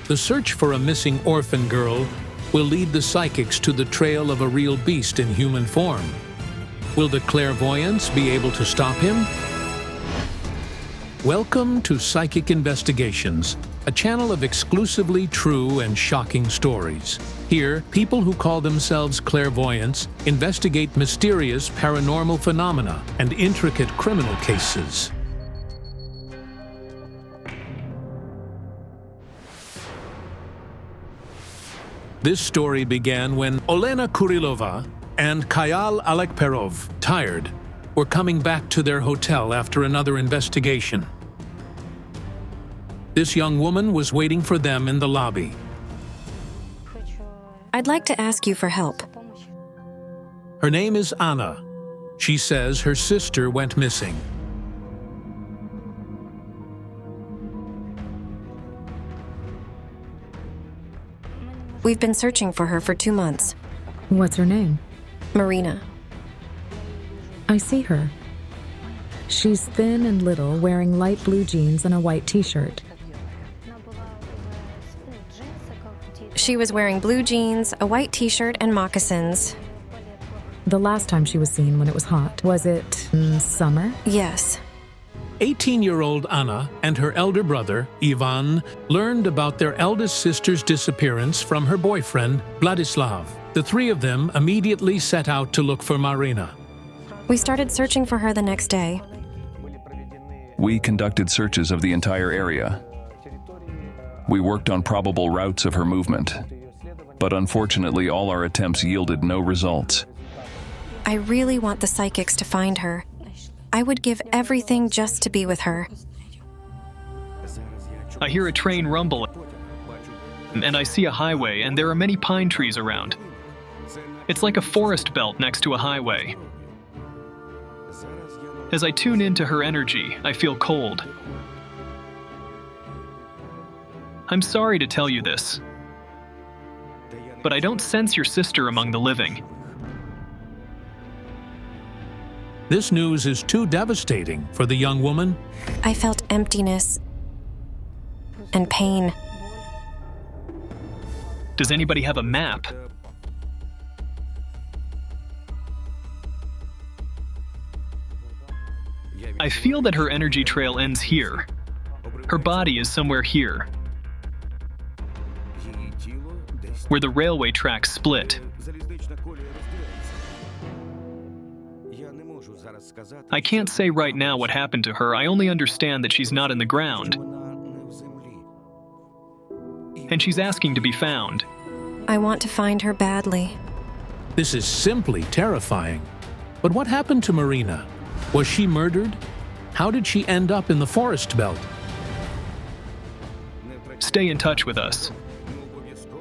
The search for a missing orphan girl will lead the psychics to the trail of a real beast in human form. Will the clairvoyants be able to stop him? Welcome to Psychic Investigations, a channel of exclusively true and shocking stories. Here, people who call themselves clairvoyants investigate mysterious paranormal phenomena and intricate criminal cases. This story began when Olena Kurilova and Kayal Alekperov, tired, were coming back to their hotel after another investigation. This young woman was waiting for them in the lobby. I'd like to ask you for help. Her name is Anna. She says her sister went missing. We've been searching for her for 2 months. What's her name? Marina. I see her. She's thin and little, wearing light blue jeans and a white t-shirt. She was wearing blue jeans, a white t-shirt, and moccasins. The last time she was seen when it was hot, was it summer? Yes. 18-year-old Anna and her elder brother, Ivan, learned about their eldest sister's disappearance from her boyfriend, Vladislav. The three of them immediately set out to look for Marina. We started searching for her the next day. We conducted searches of the entire area. We worked on probable routes of her movement, but unfortunately all our attempts yielded no results. I really want the psychics to find her. I would give everything just to be with her. I hear a train rumble, and I see a highway, and there are many pine trees around. It's like a forest belt next to a highway. As I tune into her energy, I feel cold. I'm sorry to tell you this, but I don't sense your sister among the living. This news is too devastating for the young woman. I felt emptiness and pain. Does anybody have a map? I feel that her energy trail ends here. Her body is somewhere here, where the railway tracks split. I can't say right now what happened to her. I only understand that she's not in the ground, and she's asking to be found. I want to find her badly. This is simply terrifying. But what happened to Marina? Was she murdered? How did she end up in the forest belt? Stay in touch with us.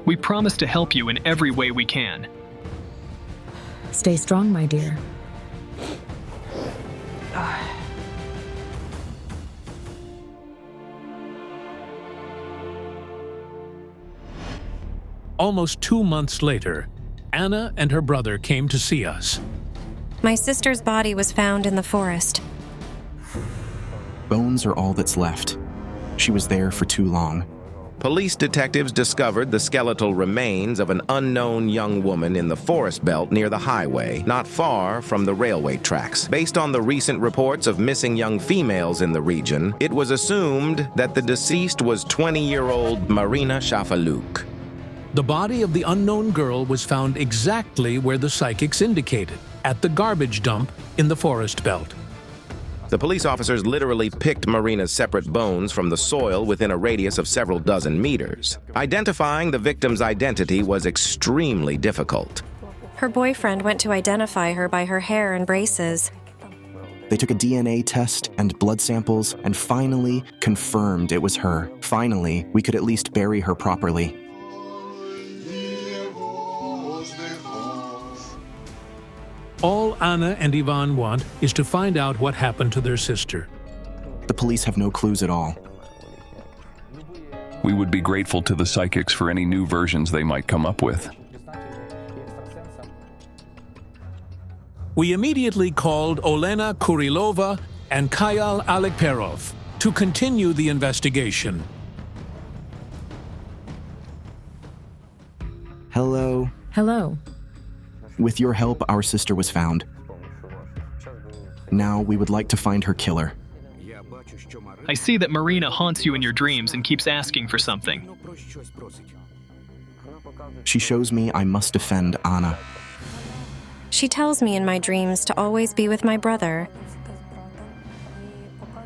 We promise to help you in every way we can. Stay strong, my dear. Almost 2 months later, Anna and her brother came to see us. My sister's body was found in the forest. Bones are all that's left. She was there for too long. Police detectives discovered the skeletal remains of an unknown young woman in the forest belt near the highway, not far from the railway tracks. Based on the recent reports of missing young females in the region, it was assumed that the deceased was 20-year-old Marina Shafaluk. The body of the unknown girl was found exactly where the psychics indicated, at the garbage dump in the forest belt. The police officers literally picked Marina's separate bones from the soil within a radius of several dozen meters. Identifying the victim's identity was extremely difficult. Her boyfriend went to identify her by her hair and braces. They took a DNA test and blood samples and finally confirmed it was her. Finally, we could at least bury her properly. All Anna and Ivan want is to find out what happened to their sister. The police have no clues at all. We would be grateful to the psychics for any new versions they might come up with. We immediately called Olena Kurilova and Kayal Alekperov to continue the investigation. Hello. Hello. With your help, our sister was found. Now we would like to find her killer. I see that Marina haunts you in your dreams and keeps asking for something. She shows me I must defend Anna. She tells me in my dreams to always be with my brother.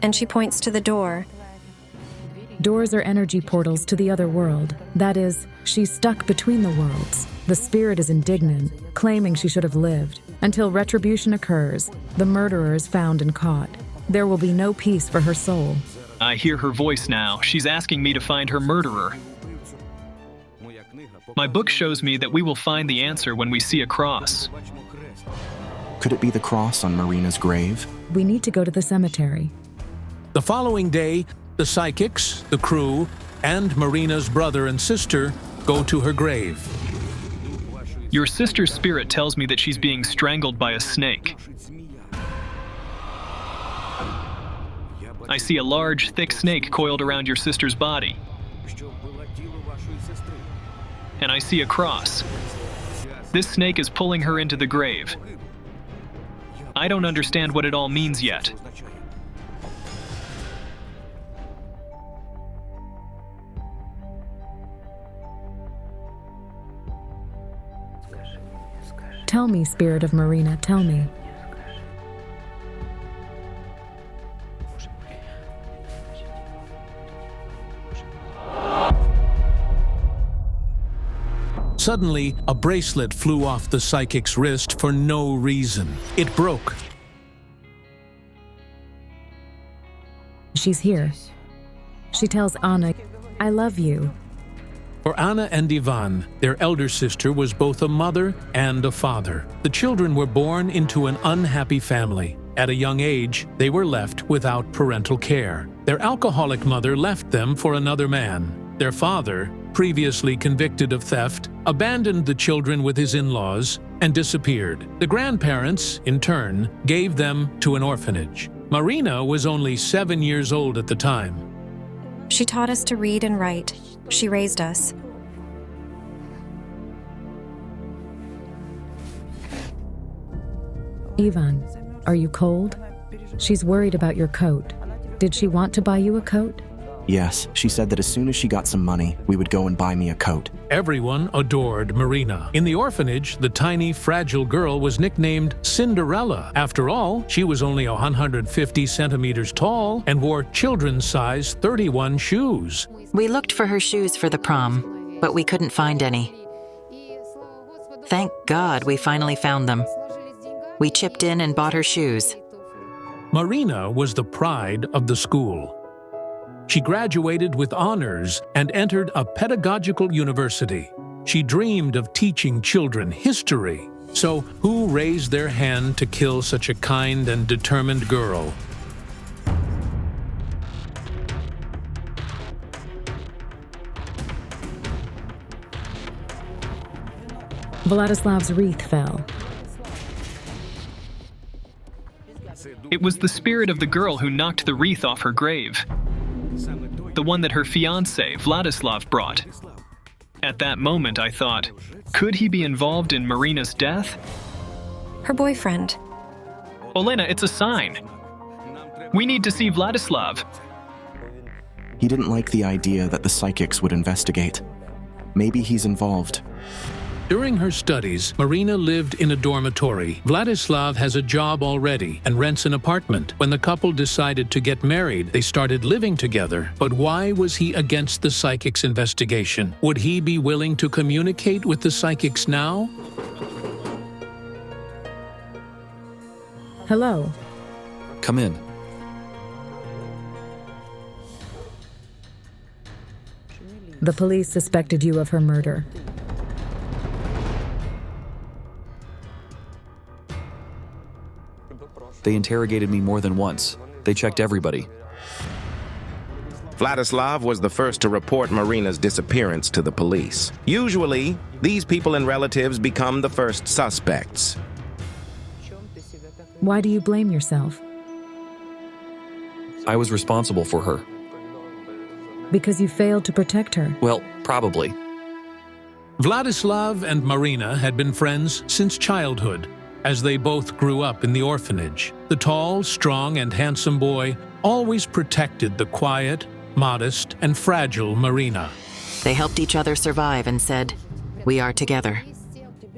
And she points to the door. Doors are energy portals to the other world. That is, she's stuck between the worlds. The spirit is indignant, claiming she should have lived. Until retribution occurs, the murderer is found and caught. There will be no peace for her soul. I hear her voice now. She's asking me to find her murderer. My book shows me that we will find the answer when we see a cross. Could it be the cross on Marina's grave? We need to go to the cemetery. The following day, the psychics, the crew, and Marina's brother and sister go to her grave. Your sister's spirit tells me that she's being strangled by a snake. I see a large, thick snake coiled around your sister's body. And I see a cross. This snake is pulling her into the grave. I don't understand what it all means yet. Tell me, spirit of Marina, tell me. Suddenly, a bracelet flew off the psychic's wrist for no reason. It broke. She's here. She tells Anna, I love you. For Anna and Ivan, their elder sister was both a mother and a father. The children were born into an unhappy family. At a young age, they were left without parental care. Their alcoholic mother left them for another man. Their father, previously convicted of theft, abandoned the children with his in-laws and disappeared. The grandparents, in turn, gave them to an orphanage. Marina was only 7 years old at the time. She taught us to read and write. She raised us. Ivan, are you cold? She's worried about your coat. Did she want to buy you a coat? Yes, she said that as soon as she got some money, we would go and buy me a coat. Everyone adored Marina. In the orphanage, the tiny, fragile girl was nicknamed Cinderella. After all, she was only 150 centimeters tall and wore children's size 31 shoes. We looked for her shoes for the prom, but we couldn't find any. Thank God we finally found them. We chipped in and bought her shoes. Marina was the pride of the school. She graduated with honors and entered a pedagogical university. She dreamed of teaching children history. So who raised their hand to kill such a kind and determined girl? Vladislav's wreath fell. It was the spirit of the girl who knocked the wreath off her grave. The one that her fiancé, Vladislav, brought. At that moment, I thought, could he be involved in Marina's death? Her boyfriend. Olena, it's a sign. We need to see Vladislav. He didn't like the idea that the psychics would investigate. Maybe he's involved. During her studies, Marina lived in a dormitory. Vladislav has a job already and rents an apartment. When the couple decided to get married, they started living together. But why was he against the psychics' investigation? Would he be willing to communicate with the psychics now? Hello. Come in. The police suspected you of her murder. They interrogated me more than once. They checked everybody. Vladislav was the first to report Marina's disappearance to the police. Usually, these people and relatives become the first suspects. Why do you blame yourself? I was responsible for her. Because you failed to protect her. Well, probably. Vladislav and Marina had been friends since childhood, as they both grew up in the orphanage. The tall, strong, and handsome boy always protected the quiet, modest, and fragile Marina. They helped each other survive and said, "We are together."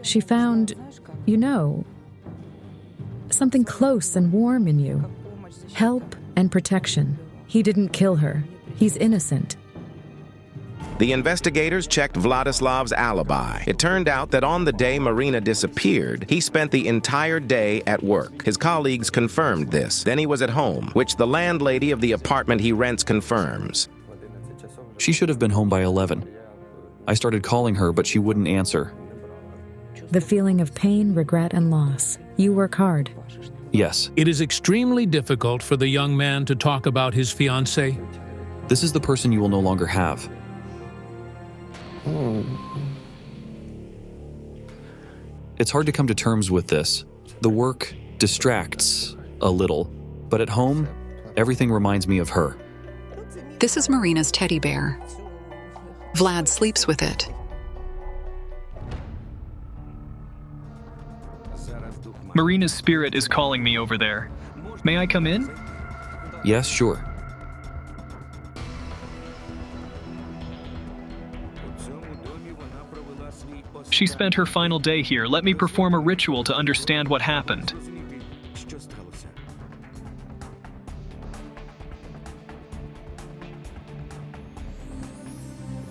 She found, something close and warm in you. Help and protection. He didn't kill her. He's innocent. The investigators checked Vladislav's alibi. It turned out that on the day Marina disappeared, he spent the entire day at work. His colleagues confirmed this. Then he was at home, which the landlady of the apartment he rents confirms. She should have been home by 11. I started calling her, but she wouldn't answer. The feeling of pain, regret, and loss. You work hard. Yes. It is extremely difficult for the young man to talk about his fiancée. This is the person you will no longer have. It's hard to come to terms with this. The work distracts a little, but at home, everything reminds me of her. This is Marina's teddy bear. Vlad sleeps with it. Marina's spirit is calling me over there. May I come in? Yes, sure. She spent her final day here. Let me perform a ritual to understand what happened.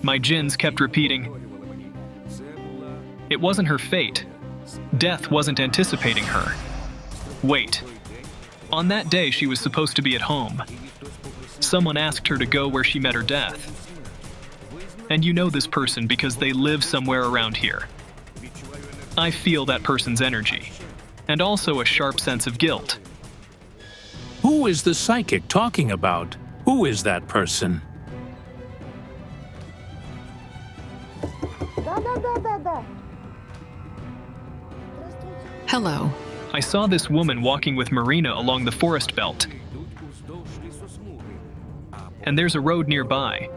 My jinns kept repeating, it wasn't her fate. Death wasn't anticipating her. Wait. On that day, she was supposed to be at home. Someone asked her to go where she met her death. And you know this person because they live somewhere around here. I feel that person's energy, and also a sharp sense of guilt. Who is the psychic talking about? Who is that person? Hello. I saw this woman walking with Marina along the forest belt. And there's a road nearby.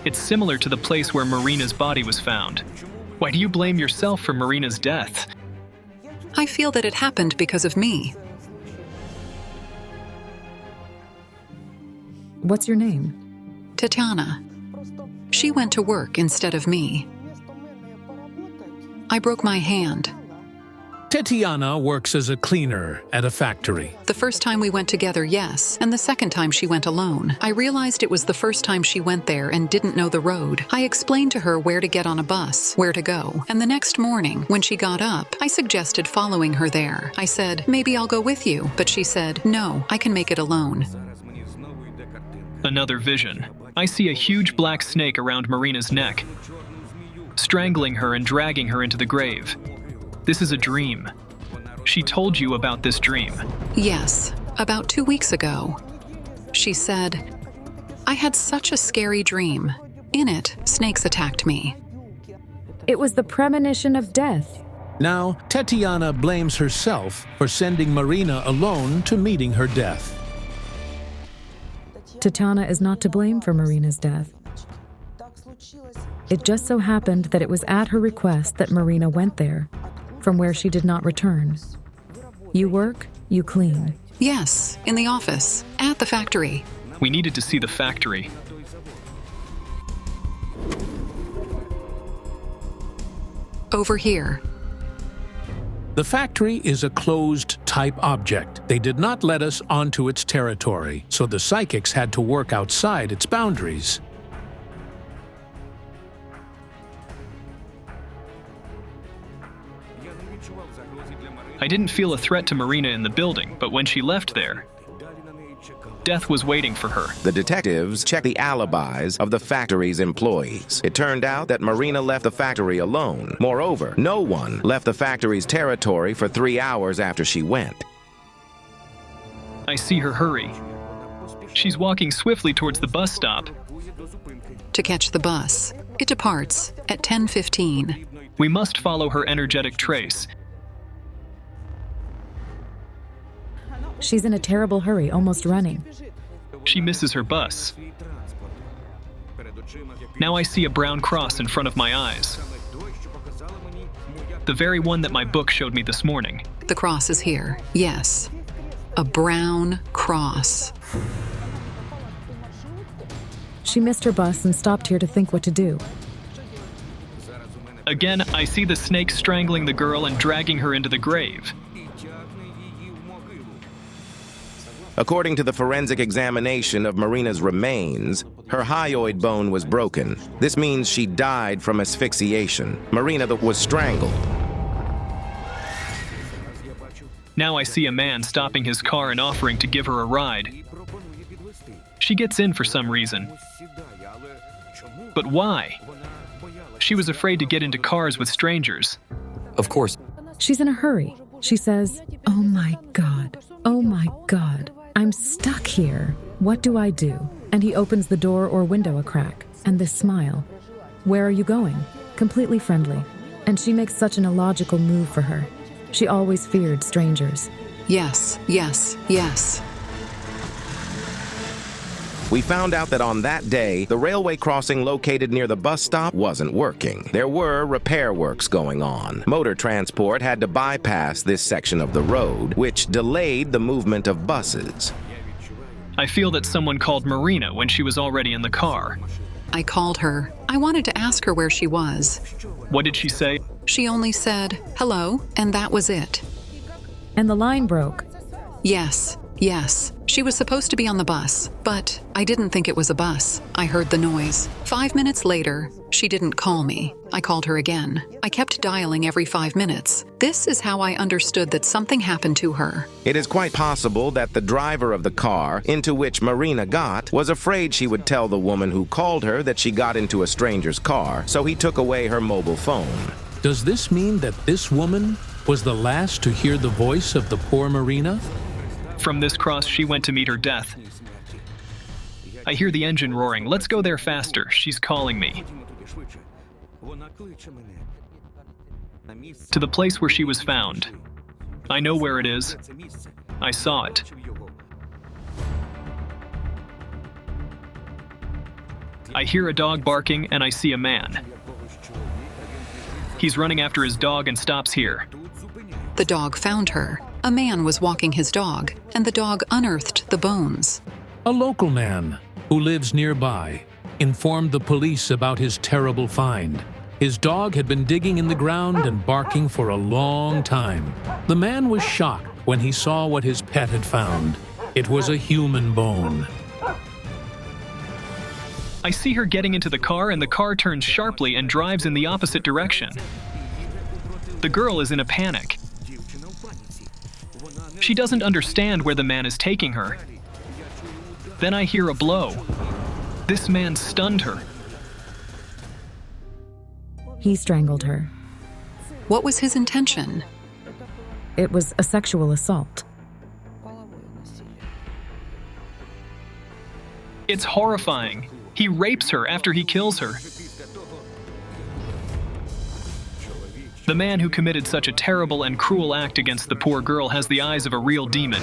It's similar to the place where Marina's body was found. Why do you blame yourself for Marina's death? I feel that it happened because of me. What's your name? Tatiana. She went to work instead of me. I broke my hand. Tatiana works as a cleaner at a factory. The first time we went together, yes, and the second time she went alone. I realized it was the first time she went there and didn't know the road. I explained to her where to get on a bus, where to go, and the next morning, when she got up, I suggested following her there. I said, maybe I'll go with you, but she said, no, I can make it alone. Another vision. I see a huge black snake around Marina's neck, strangling her and dragging her into the grave. This is a dream. She told you about this dream. Yes, about 2 weeks ago. She said, I had such a scary dream. In it, snakes attacked me. It was the premonition of death. Now, Tatiana blames herself for sending Marina alone to meeting her death. Tatiana is not to blame for Marina's death. It just so happened that it was at her request that Marina went there, from where she did not return. You work, you clean. Yes, in the office, at the factory. We needed to see the factory. Over here. The factory is a closed-type object. They did not let us onto its territory, so the psychics had to work outside its boundaries. I didn't feel a threat to Marina in the building, but when she left there, death was waiting for her. The detectives checked the alibis of the factory's employees. It turned out that Marina left the factory alone. Moreover, no one left the factory's territory for 3 hours after she went. I see her hurry. She's walking swiftly towards the bus stop. To catch the bus. It departs at 10:15. We must follow her energetic trace. She's in a terrible hurry, almost running. She misses her bus. Now I see a brown cross in front of my eyes. The very one that my book showed me this morning. The cross is here. Yes. A brown cross. She missed her bus and stopped here to think what to do. Again, I see the snake strangling the girl and dragging her into the grave. According to the forensic examination of Marina's remains, her hyoid bone was broken. This means she died from asphyxiation. Marina was strangled. Now I see a man stopping his car and offering to give her a ride. She gets in for some reason. But why? She was afraid to get into cars with strangers. Of course. She's in a hurry. She says, "Oh my God, oh my God, I'm stuck here. What do I do?" And he opens the door or window a crack, and this smile. "Where are you going?" Completely friendly. And she makes such an illogical move for her. She always feared strangers. Yes, yes, yes. We found out that on that day, the railway crossing located near the bus stop wasn't working. There were repair works going on. Motor transport had to bypass this section of the road, which delayed the movement of buses. I feel that someone called Marina when she was already in the car. I called her. I wanted to ask her where she was. What did she say? She only said, "Hello," and that was it. And the line broke. Yes, yes. She was supposed to be on the bus, but I didn't think it was a bus. I heard the noise. 5 minutes later, she didn't call me. I called her again. I kept dialing every 5 minutes. This is how I understood that something happened to her. It is quite possible that the driver of the car into which Marina got was afraid she would tell the woman who called her that she got into a stranger's car, so he took away her mobile phone. Does this mean that this woman was the last to hear the voice of the poor Marina? From this cross, she went to meet her death. I hear the engine roaring. Let's go there faster. She's calling me. To the place where she was found. I know where it is. I saw it. I hear a dog barking and I see a man. He's running after his dog and stops here. The dog found her. A man was walking his dog, and the dog unearthed the bones. A local man who lives nearby informed the police about his terrible find. His dog had been digging in the ground and barking for a long time. The man was shocked when he saw what his pet had found. It was a human bone. I see her getting into the car, and the car turns sharply and drives in the opposite direction. The girl is in a panic. She doesn't understand where the man is taking her. Then I hear a blow. This man stunned her. He strangled her. What was his intention? It was a sexual assault. It's horrifying. He rapes her after he kills her. The man who committed such a terrible and cruel act against the poor girl has the eyes of a real demon.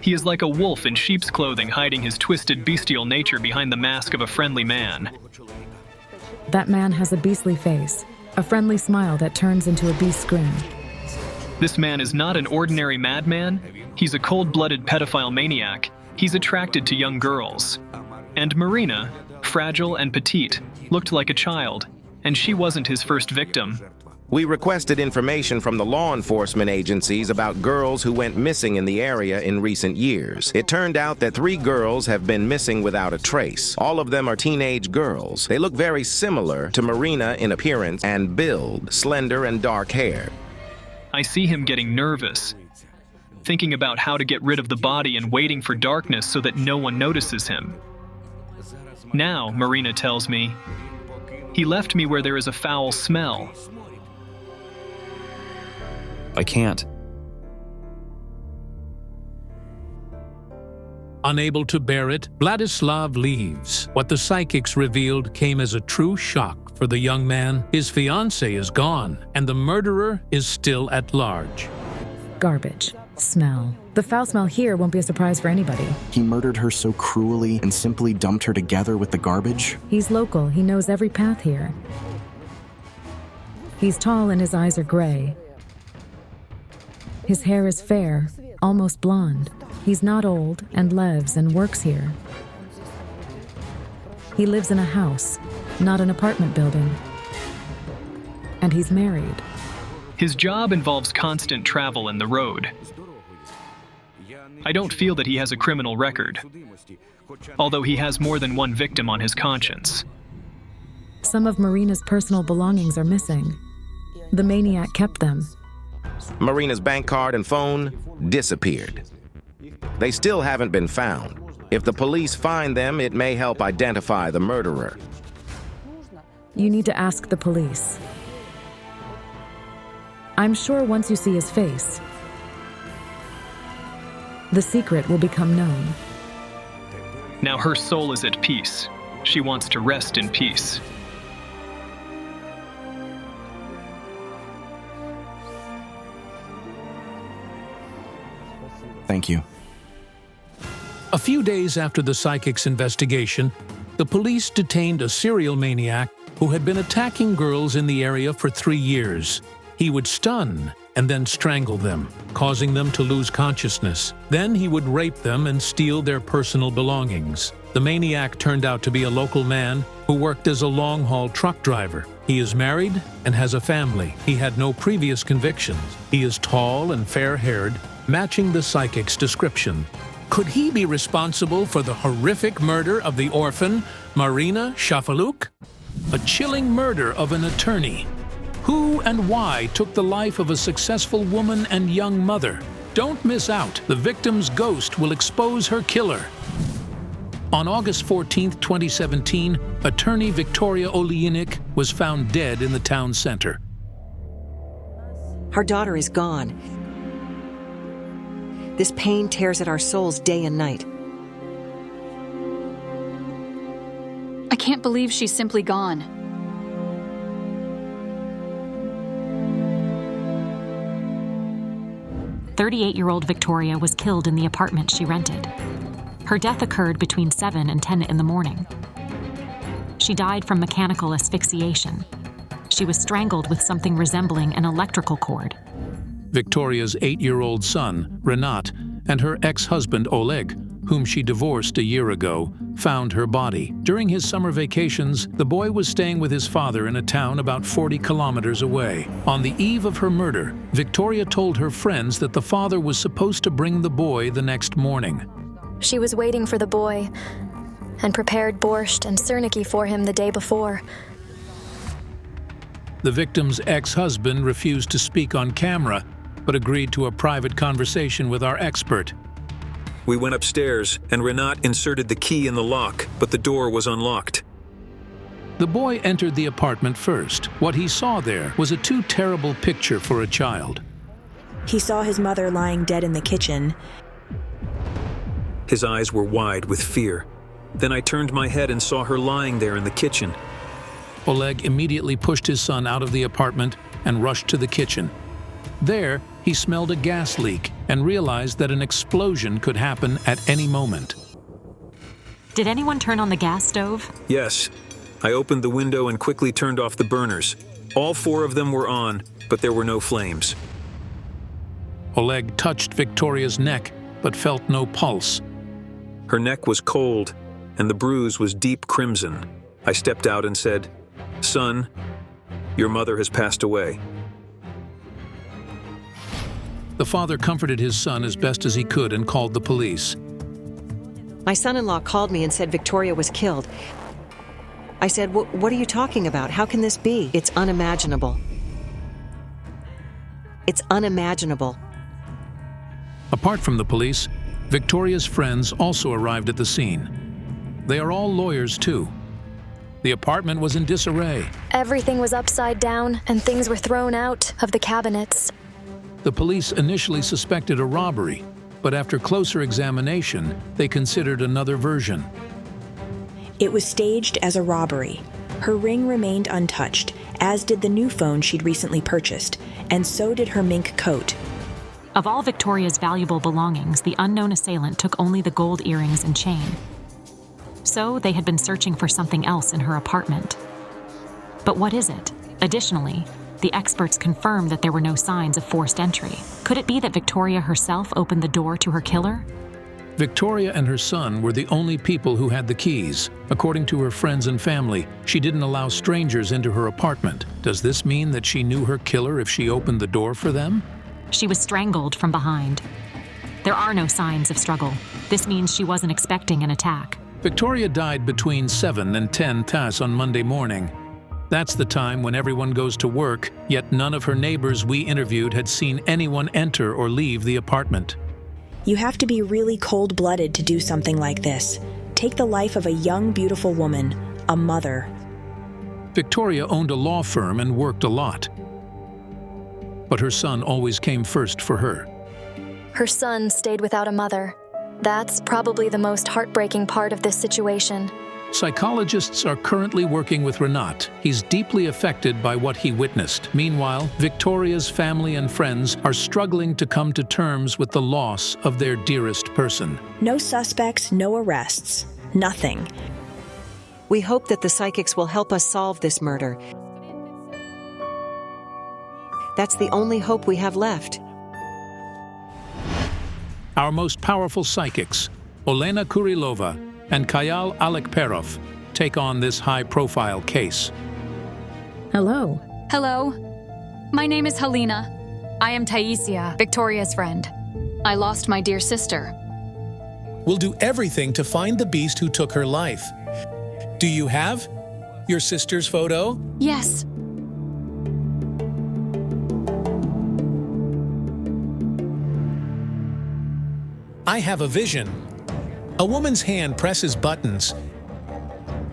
He is like a wolf in sheep's clothing, hiding his twisted bestial nature behind the mask of a friendly man. That man has a beastly face, a friendly smile that turns into a beast's grin. This man is not an ordinary madman. He's a cold-blooded pedophile maniac. He's attracted to young girls. And Marina, fragile and petite, looked like a child, and she wasn't his first victim. We requested information from the law enforcement agencies about girls who went missing in the area in recent years. It turned out that 3 girls have been missing without a trace. All of them are teenage girls. They look very similar to Marina in appearance and build, slender and dark-haired. I see him getting nervous, thinking about how to get rid of the body and waiting for darkness so that no one notices him. Now, Marina tells me, he left me where there is a foul smell. I can't. Unable to bear it, Vladislav leaves. What the psychics revealed came as a true shock for the young man. His fiancée is gone, and the murderer is still at large. Garbage. Smell. The foul smell here won't be a surprise for anybody. He murdered her so cruelly and simply dumped her together with the garbage. He's local. He knows every path here. He's tall and his eyes are gray. His hair is fair, almost blonde. He's not old and lives and works here. He lives in a house, not an apartment building. And he's married. His job involves constant travel in the road. I don't feel that he has a criminal record, although he has more than one victim on his conscience. Some of Marina's personal belongings are missing. The maniac kept them. Marina's bank card and phone disappeared. They still haven't been found. If the police find them, it may help identify the murderer. You need to ask the police. I'm sure once you see his face, the secret will become known. Now her soul is at peace. She wants to rest in peace. Thank you. A few days after the psychic's investigation, the police detained a serial maniac who had been attacking girls in the area for 3 years. He would stun and then strangle them, causing them to lose consciousness. Then he would rape them and steal their personal belongings. The maniac turned out to be a local man who worked as a long-haul truck driver. He is married and has a family. He had no previous convictions. He is tall and fair-haired, matching the psychic's description. Could he be responsible for the horrific murder of the orphan, Marina Shafaluk? A chilling murder of an attorney. Who and why took the life of a successful woman and young mother? Don't miss out. The victim's ghost will expose her killer. On August 14, 2017, attorney Victoria Olejnik was found dead in the town center. Our daughter is gone. This pain tears at our souls day and night. I can't believe she's simply gone. "38-year-old Victoria was killed in the apartment she rented. Her death occurred between 7 and 10 in the morning. She died from mechanical asphyxiation. She was strangled with something resembling an electrical cord." Victoria's 8-year-old son, Renat, and her ex-husband, Oleg, whom she divorced a year ago, found her body. During his summer vacations, the boy was staying with his father in a town about 40 kilometers away. On the eve of her murder, Victoria told her friends that the father was supposed to bring the boy the next morning. She was waiting for the boy and prepared borscht and serniki for him the day before. The victim's ex-husband refused to speak on camera, but agreed to a private conversation with our expert. "We went upstairs, and Renat inserted the key in the lock, but the door was unlocked." The boy entered the apartment first. What he saw there was a too terrible picture for a child. He saw his mother lying dead in the kitchen. His eyes were wide with fear. Then I turned my head and saw her lying there in the kitchen. Oleg immediately pushed his son out of the apartment and rushed to the kitchen. There, he smelled a gas leak and realized that an explosion could happen at any moment. "Did anyone turn on the gas stove?" Yes. I opened the window and quickly turned off the burners. All 4 of them were on, but there were no flames. Oleg touched Victoria's neck, but felt no pulse. Her neck was cold, and the bruise was deep crimson. I stepped out and said, "Son, your mother has passed away." The father comforted his son as best as he could and called the police. My son-in-law called me and said Victoria was killed. I said, "What are you talking about? How can this be? It's unimaginable. It's unimaginable." Apart from the police, Victoria's friends also arrived at the scene. They are all lawyers too. The apartment was in disarray. Everything was upside down and things were thrown out of the cabinets. The police initially suspected a robbery, but after closer examination, they considered another version. It was staged as a robbery. Her ring remained untouched, as did the new phone she'd recently purchased, and so did her mink coat. Of all Victoria's valuable belongings, the unknown assailant took only the gold earrings and chain. So they had been searching for something else in her apartment. But what is it? Additionally, the experts confirmed that there were no signs of forced entry. Could it be that Victoria herself opened the door to her killer? Victoria and her son were the only people who had the keys. According to her friends and family, she didn't allow strangers into her apartment. Does this mean that she knew her killer if she opened the door for them? She was strangled from behind. There are no signs of struggle. This means she wasn't expecting an attack. Victoria died between 7 and 10 TAS on Monday morning. That's the time when everyone goes to work, yet none of her neighbors we interviewed had seen anyone enter or leave the apartment. You have to be really cold-blooded to do something like this. Take the life of a young, beautiful woman, a mother. Victoria owned a law firm and worked a lot. But her son always came first for her. Her son stayed without a mother. That's probably the most heartbreaking part of this situation. Psychologists are currently working with Renat. He's deeply affected by what he witnessed. Meanwhile, Victoria's family and friends are struggling to come to terms with the loss of their dearest person. No suspects, no arrests, nothing. We hope that the psychics will help us solve this murder. That's the only hope we have left. Our most powerful psychics, Olena Kurilova and Kayal Alekperov, take on this high-profile case. Hello. Hello. My name is Helena. I am Taisia, Victoria's friend. I lost my dear sister. We'll do everything to find the beast who took her life. Do you have your sister's photo? Yes. I have a vision. A woman's hand presses buttons.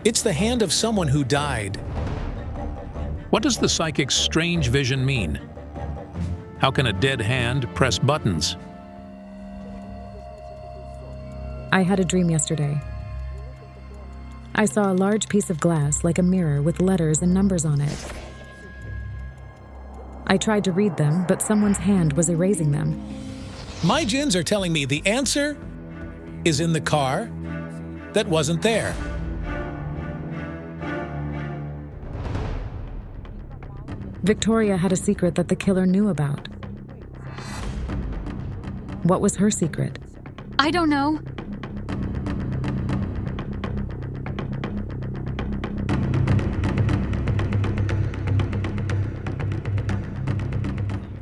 It's the hand of someone who died. What does the psychic's strange vision mean? How can a dead hand press buttons? I had a dream yesterday. I saw a large piece of glass like a mirror with letters and numbers on it. I tried to read them, but someone's hand was erasing them. My jinns are telling me the answer is in the car that wasn't there. Victoria had a secret that the killer knew about. What was her secret? I don't know.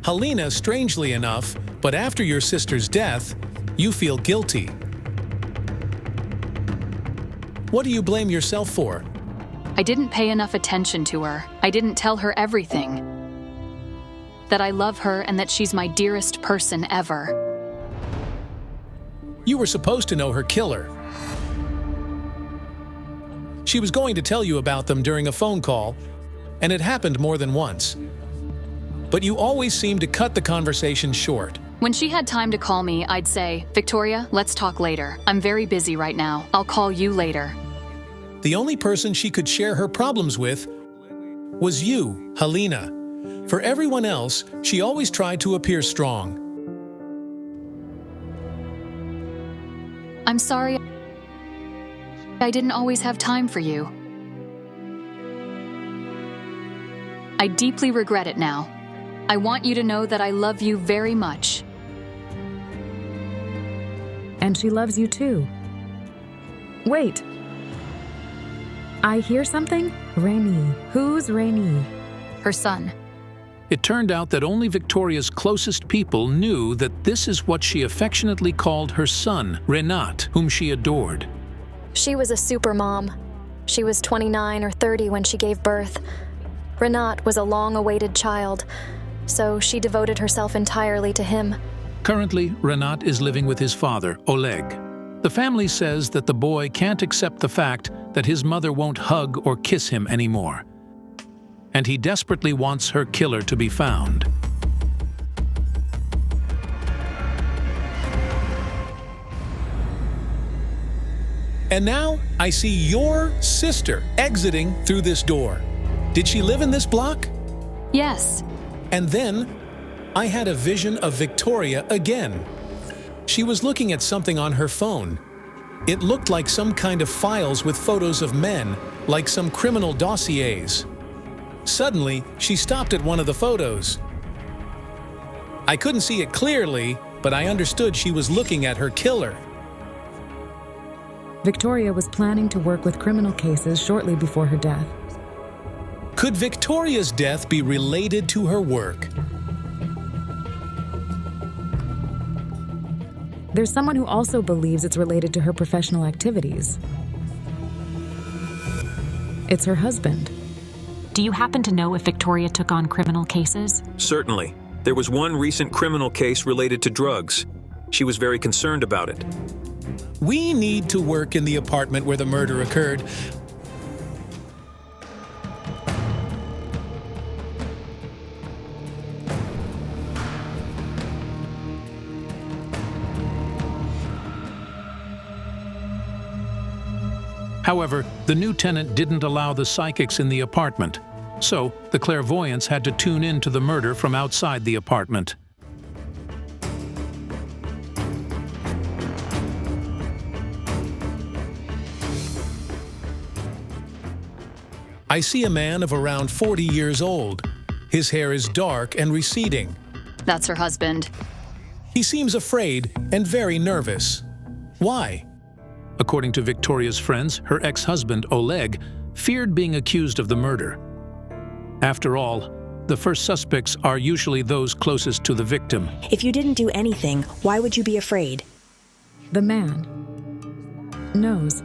Helena, strangely enough, but after your sister's death, you feel guilty. What do you blame yourself for? I didn't pay enough attention to her. I didn't tell her everything. That I love her and that she's my dearest person ever. You were supposed to know her killer. She was going to tell you about them during a phone call, and it happened more than once. But you always seemed to cut the conversation short. When she had time to call me, I'd say, Victoria, let's talk later. I'm very busy right now. I'll call you later. The only person she could share her problems with was you, Helena. For everyone else, she always tried to appear strong. I'm sorry. I didn't always have time for you. I deeply regret it now. I want you to know that I love you very much. And she loves you too. Wait. I hear something? Rainy. Who's Rainy? Her son. It turned out that only Victoria's closest people knew that this is what she affectionately called her son, Renat, whom she adored. She was a super mom. She was 29 or 30 when she gave birth. Renat was a long-awaited child, so she devoted herself entirely to him. Currently, Renat is living with his father, Oleg. The family says that the boy can't accept the fact that his mother won't hug or kiss him anymore. And he desperately wants her killer to be found. And now, I see your sister exiting through this door. Did she live in this block? Yes. And then, I had a vision of Victoria again. She was looking at something on her phone. It looked like some kind of files with photos of men, like some criminal dossiers. Suddenly, she stopped at one of the photos. I couldn't see it clearly, but I understood she was looking at her killer. Victoria was planning to work with criminal cases shortly before her death. Could Victoria's death be related to her work? There's someone who also believes it's related to her professional activities. It's her husband. Do you happen to know if Victoria took on criminal cases? Certainly. There was one recent criminal case related to drugs. She was very concerned about it. We need to work in the apartment where the murder occurred. However, the new tenant didn't allow the psychics in the apartment, so the clairvoyants had to tune in to the murder from outside the apartment. I see a man of around 40 years old. His hair is dark and receding. That's her husband. He seems afraid and very nervous. Why? According to Victoria's friends, her ex-husband, Oleg, feared being accused of the murder. After all, the first suspects are usually those closest to the victim. If you didn't do anything, why would you be afraid? The man knows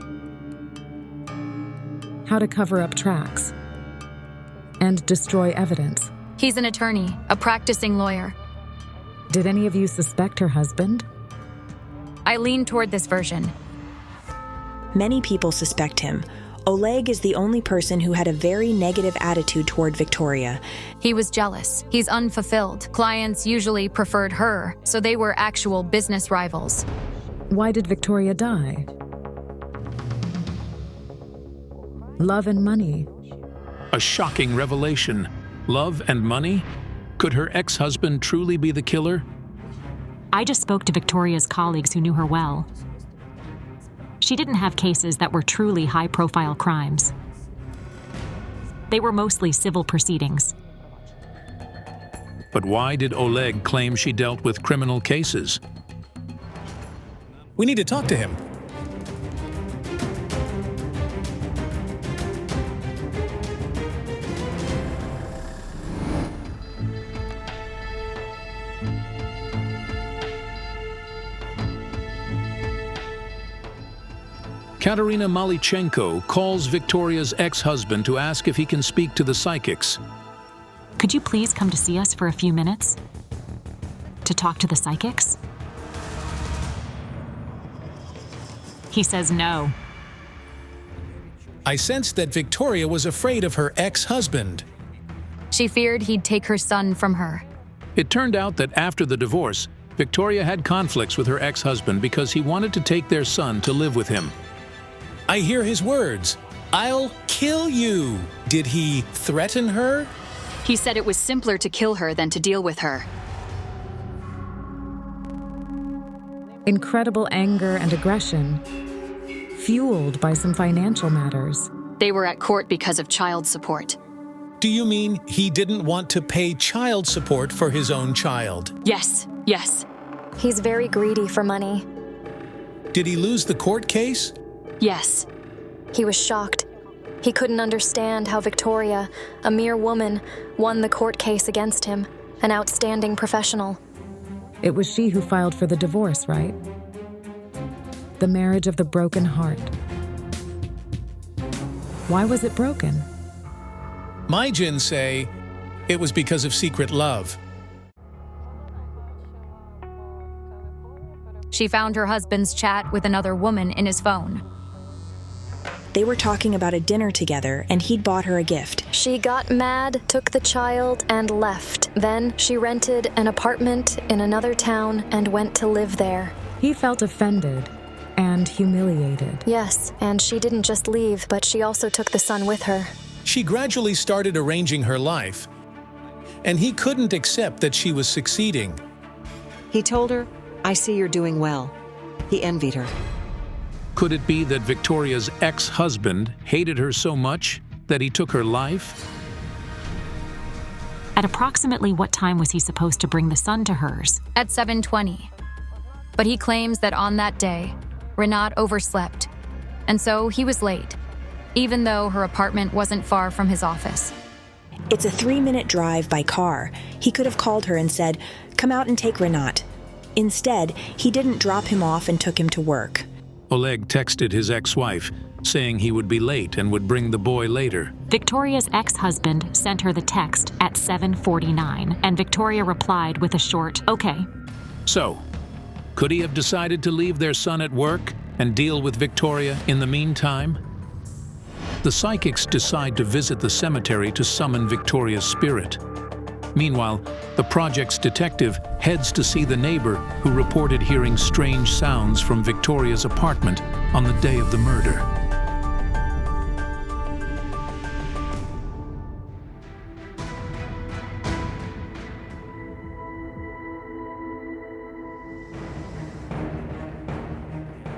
how to cover up tracks and destroy evidence. He's an attorney, a practicing lawyer. Did any of you suspect her husband? I lean toward this version. Many people suspect him. Oleg is the only person who had a very negative attitude toward Victoria. He was jealous. He's unfulfilled. Clients usually preferred her, so they were actual business rivals. Why did Victoria die? Love and money. A shocking revelation. Love and money? Could her ex-husband truly be the killer? I just spoke to Victoria's colleagues who knew her well. She didn't have cases that were truly high-profile crimes. They were mostly civil proceedings. But why did Oleg claim she dealt with criminal cases? We need to talk to him. Katerina Malichenko calls Victoria's ex-husband to ask if he can speak to the psychics. Could you please come to see us for a few minutes? To talk to the psychics? He says no. I sensed that Victoria was afraid of her ex-husband. She feared he'd take her son from her. It turned out that after the divorce, Victoria had conflicts with her ex-husband because he wanted to take their son to live with him. I hear his words, "I'll kill you." Did he threaten her? He said it was simpler to kill her than to deal with her. Incredible anger and aggression, fueled by some financial matters. They were at court because of child support. Do you mean he didn't want to pay child support for his own child? Yes, yes. He's very greedy for money. Did he lose the court case? Yes. He was shocked. He couldn't understand how Victoria, a mere woman, won the court case against him, an outstanding professional. It was she who filed for the divorce, right? The marriage of the broken heart. Why was it broken? My jinn say it was because of secret love. She found her husband's chat with another woman in his phone. They were talking about a dinner together, and he'd bought her a gift. She got mad, took the child, and left. Then she rented an apartment in another town and went to live there. He felt offended and humiliated. Yes, and she didn't just leave, but she also took the son with her. She gradually started arranging her life. and he couldn't accept that she was succeeding. He told her, "I see you're doing well." He envied her. Could it be that Victoria's ex-husband hated her so much that he took her life? At approximately what time was he supposed to bring the sun to hers? At 7:20. But he claims that on that day, Renat overslept, and so he was late, even though her apartment wasn't far from his office. It's a 3-minute drive by car. He could have called her and said, "Come out and take Renat." Instead, he didn't drop him off and took him to work. Oleg texted his ex-wife, saying he would be late and would bring the boy later. Victoria's ex-husband sent her the text at 7:49, and Victoria replied with a short, "Okay." So, could he have decided to leave their son at work and deal with Victoria in the meantime? The psychics decide to visit the cemetery to summon Victoria's spirit. Meanwhile, the project's detective heads to see the neighbor who reported hearing strange sounds from Victoria's apartment on the day of the murder.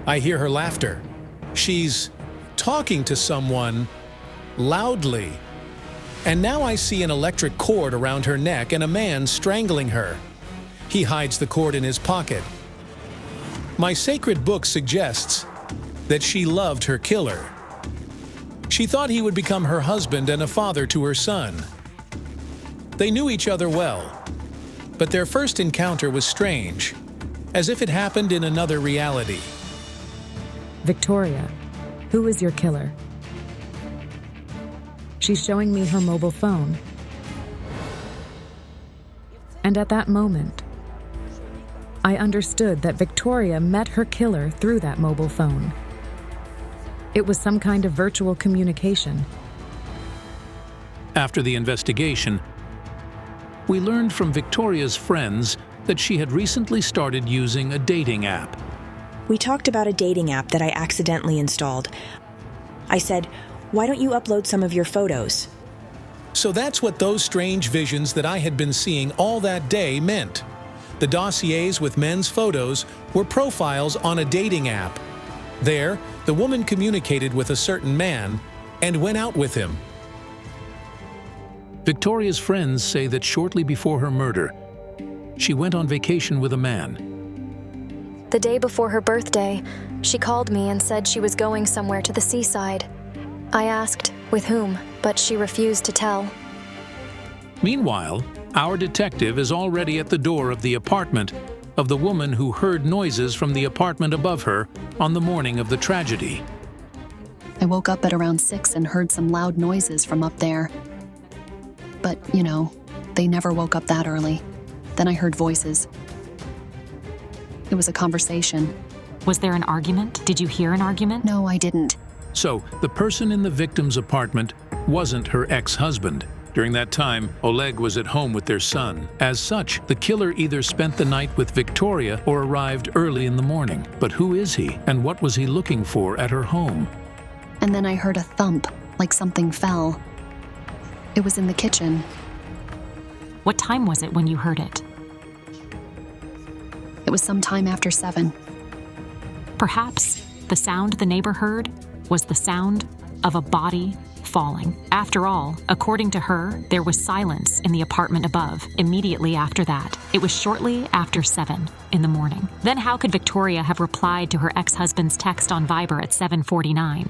I hear her laughter. She's talking to someone loudly. And now I see an electric cord around her neck and a man strangling her. He hides the cord in his pocket. My sacred book suggests that she loved her killer. She thought he would become her husband and a father to her son. They knew each other well, but their first encounter was strange, as if it happened in another reality. Victoria, who is your killer? She's showing me her mobile phone. And at that moment, I understood that Victoria met her killer through that mobile phone. It was some kind of virtual communication. After the investigation, we learned from Victoria's friends that she had recently started using a dating app. We talked about a dating app that I accidentally installed. I said, "Why don't you upload some of your photos?" So that's what those strange visions that I had been seeing all that day meant. The dossiers with men's photos were profiles on a dating app. There, the woman communicated with a certain man and went out with him. Victoria's friends say that shortly before her murder, she went on vacation with a man. The day before her birthday, she called me and said she was going somewhere to the seaside. I asked with whom, but she refused to tell. Meanwhile, our detective is already at the door of the apartment of the woman who heard noises from the apartment above her on the morning of the tragedy. I woke up at around 6 and heard some loud noises from up there. But, they never woke up that early. Then I heard voices. It was a conversation. Was there an argument? Did you hear an argument? No, I didn't. So, the person in the victim's apartment wasn't her ex-husband. During that time, Oleg was at home with their son. As such, the killer either spent the night with Victoria or arrived early in the morning. But who is he, and what was he looking for at her home? And then I heard a thump, like something fell. It was in the kitchen. What time was it when you heard it? It was sometime after 7. Perhaps the sound the neighbor heard was the sound of a body falling. After all, according to her, there was silence in the apartment above immediately after that. It was shortly after 7 in the morning. Then how could Victoria have replied to her ex-husband's text on Viber at 7:49?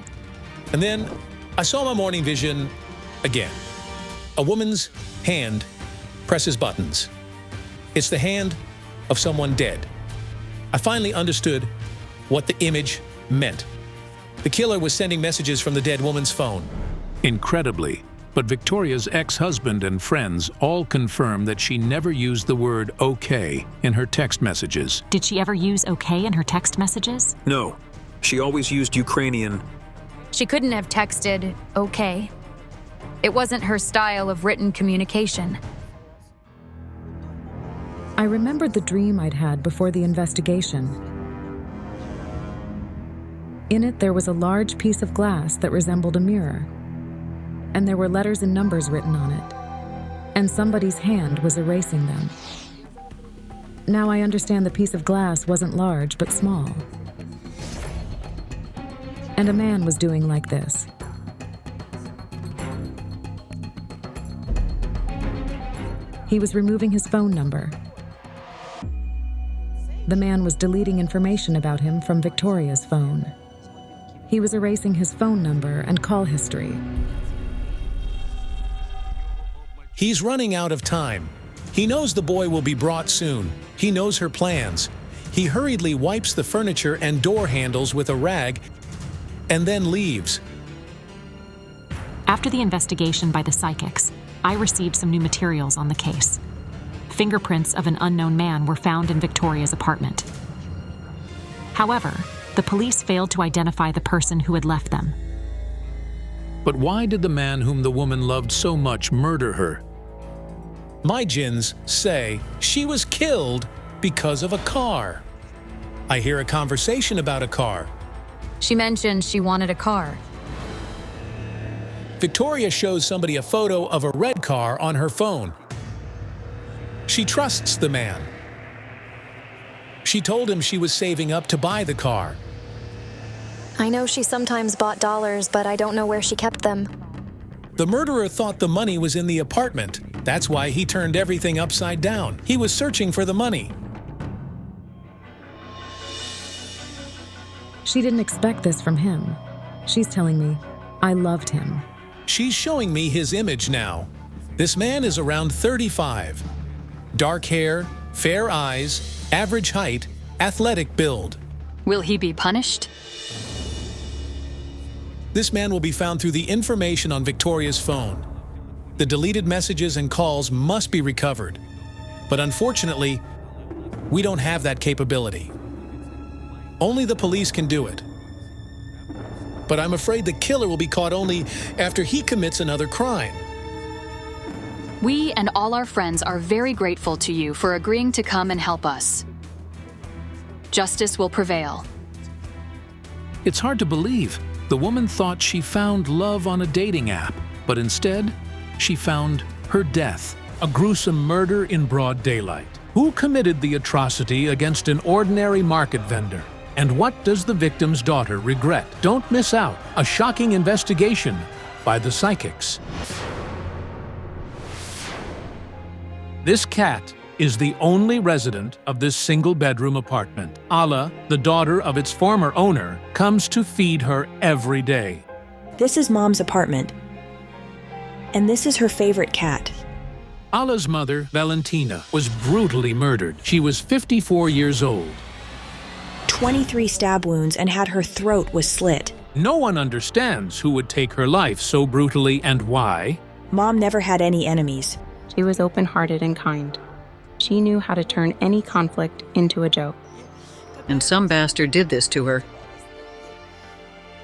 And then I saw my morning vision again. A woman's hand presses buttons. It's the hand of someone dead. I finally understood what the image meant. The killer was sending messages from the dead woman's phone. Incredibly, but Victoria's ex-husband and friends all confirm that she never used the word okay in her text messages. Did she ever use okay in her text messages? No. She always used Ukrainian. She couldn't have texted okay. It wasn't her style of written communication. I remembered the dream I'd had before the investigation. In it, there was a large piece of glass that resembled a mirror, and there were letters and numbers written on it. and somebody's hand was erasing them. Now I understand the piece of glass wasn't large, but small. And a man was doing like this. He was removing his phone number. The man was deleting information about him from Victoria's phone. He was erasing his phone number and call history. He's running out of time. He knows the boy will be brought soon. He knows her plans. He hurriedly wipes the furniture and door handles with a rag and then leaves. After the investigation by the psychics, I received some new materials on the case. Fingerprints of an unknown man were found in Victoria's apartment. However, the police failed to identify the person who had left them. But why did the man whom the woman loved so much murder her? My jinns say she was killed because of a car. I hear a conversation about a car. She mentioned she wanted a car. Victoria shows somebody a photo of a red car on her phone. She trusts the man. She told him she was saving up to buy the car. I know she sometimes bought dollars, but I don't know where she kept them. The murderer thought the money was in the apartment. That's why he turned everything upside down. He was searching for the money. She didn't expect this from him. She's telling me, I loved him. She's showing me his image now. This man is around 35. Dark hair, fair eyes, average height, athletic build. Will he be punished? This man will be found through the information on Victoria's phone. The deleted messages and calls must be recovered. But unfortunately, we don't have that capability. Only the police can do it. But I'm afraid the killer will be caught only after he commits another crime. We and all our friends are very grateful to you for agreeing to come and help us. Justice will prevail. It's hard to believe. The woman thought she found love on a dating app, but instead, she found her death, a gruesome murder in broad daylight. Who committed the atrocity against an ordinary market vendor? And what does the victim's daughter regret? Don't miss out. A shocking investigation by the psychics. This cat is the only resident of this single-bedroom apartment. Ala, the daughter of its former owner, comes to feed her every day. This is Mom's apartment. And this is her favorite cat. Ala's mother, Valentina, was brutally murdered. She was 54 years old. 23 stab wounds and had her throat was slit. No one understands who would take her life so brutally and why. Mom never had any enemies. She was open-hearted and kind. She knew how to turn any conflict into a joke. And some bastard did this to her.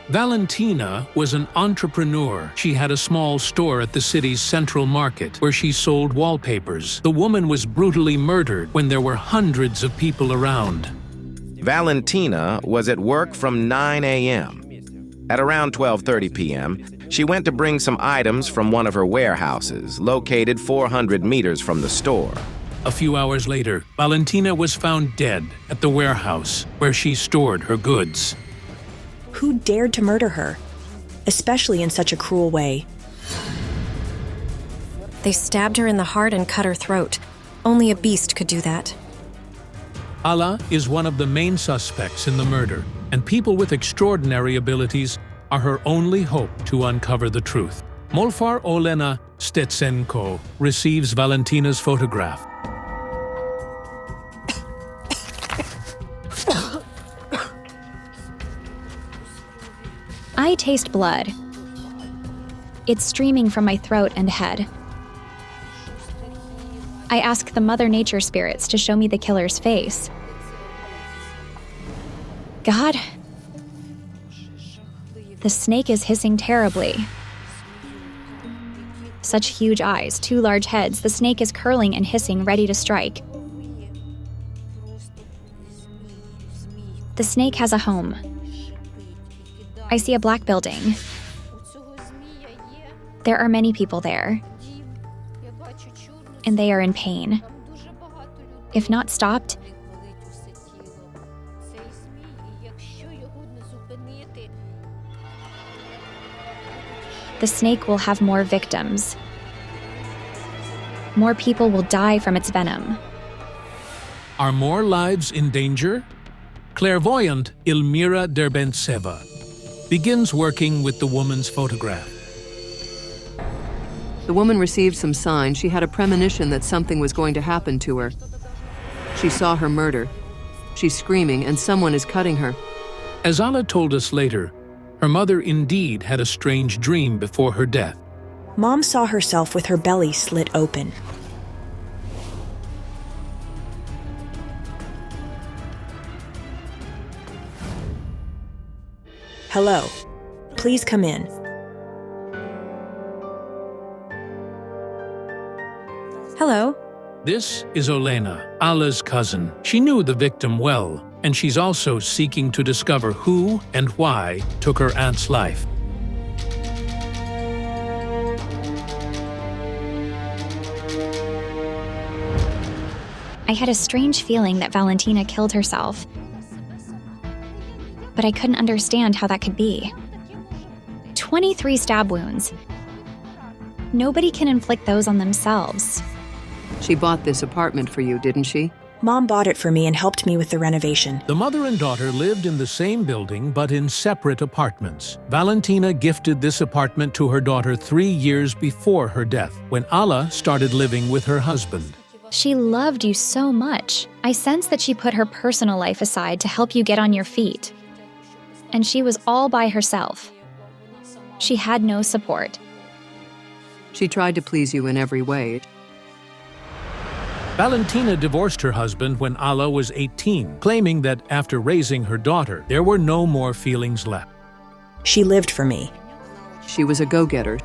Valentina was an entrepreneur. She had a small store at the city's central market where she sold wallpapers. The woman was brutally murdered when there were hundreds of people around. Valentina was at work from 9 a.m. At around 12:30 p.m., she went to bring some items from one of her warehouses, located 400 meters from the store. A few hours later, Valentina was found dead at the warehouse where she stored her goods. Who dared to murder her, especially in such a cruel way? They stabbed her in the heart and cut her throat. Only a beast could do that. Ala is one of the main suspects in the murder, and people with extraordinary abilities are her only hope to uncover the truth. Molfar Olena Stetsenko receives Valentina's photograph. I taste blood. It's streaming from my throat and head. I ask the Mother Nature spirits to show me the killer's face. God, the snake is hissing terribly. Such huge eyes, 2 large heads. The snake is curling and hissing, ready to strike. The snake has a home. I see a black building. There are many people there. and they are in pain. If not stopped, the snake will have more victims. More people will die from its venom. Are more lives in danger? Clairvoyant Ilmira Derbentseva begins working with the woman's photograph. The woman received some signs. She had a premonition that something was going to happen to her. She saw her murder. She's screaming, and someone is cutting her. As Ala told us later, her mother indeed had a strange dream before her death. Mom saw herself with her belly slit open. Hello. Please come in. Hello. This is Olena, Ala's cousin. She knew the victim well, and she's also seeking to discover who and why took her aunt's life. I had a strange feeling that Valentina killed herself, but I couldn't understand how that could be. 23 stab wounds. Nobody can inflict those on themselves. She bought this apartment for you, didn't she? Mom bought it for me and helped me with the renovation. The mother and daughter lived in the same building but in separate apartments. Valentina gifted this apartment to her daughter 3 years before her death, when Ala started living with her husband. She loved you so much. I sense that she put her personal life aside to help you get on your feet. And she was all by herself. She had no support. She tried to please you in every way. Valentina divorced her husband when Ala was 18, claiming that after raising her daughter, there were no more feelings left. She lived for me. She was a go-getter.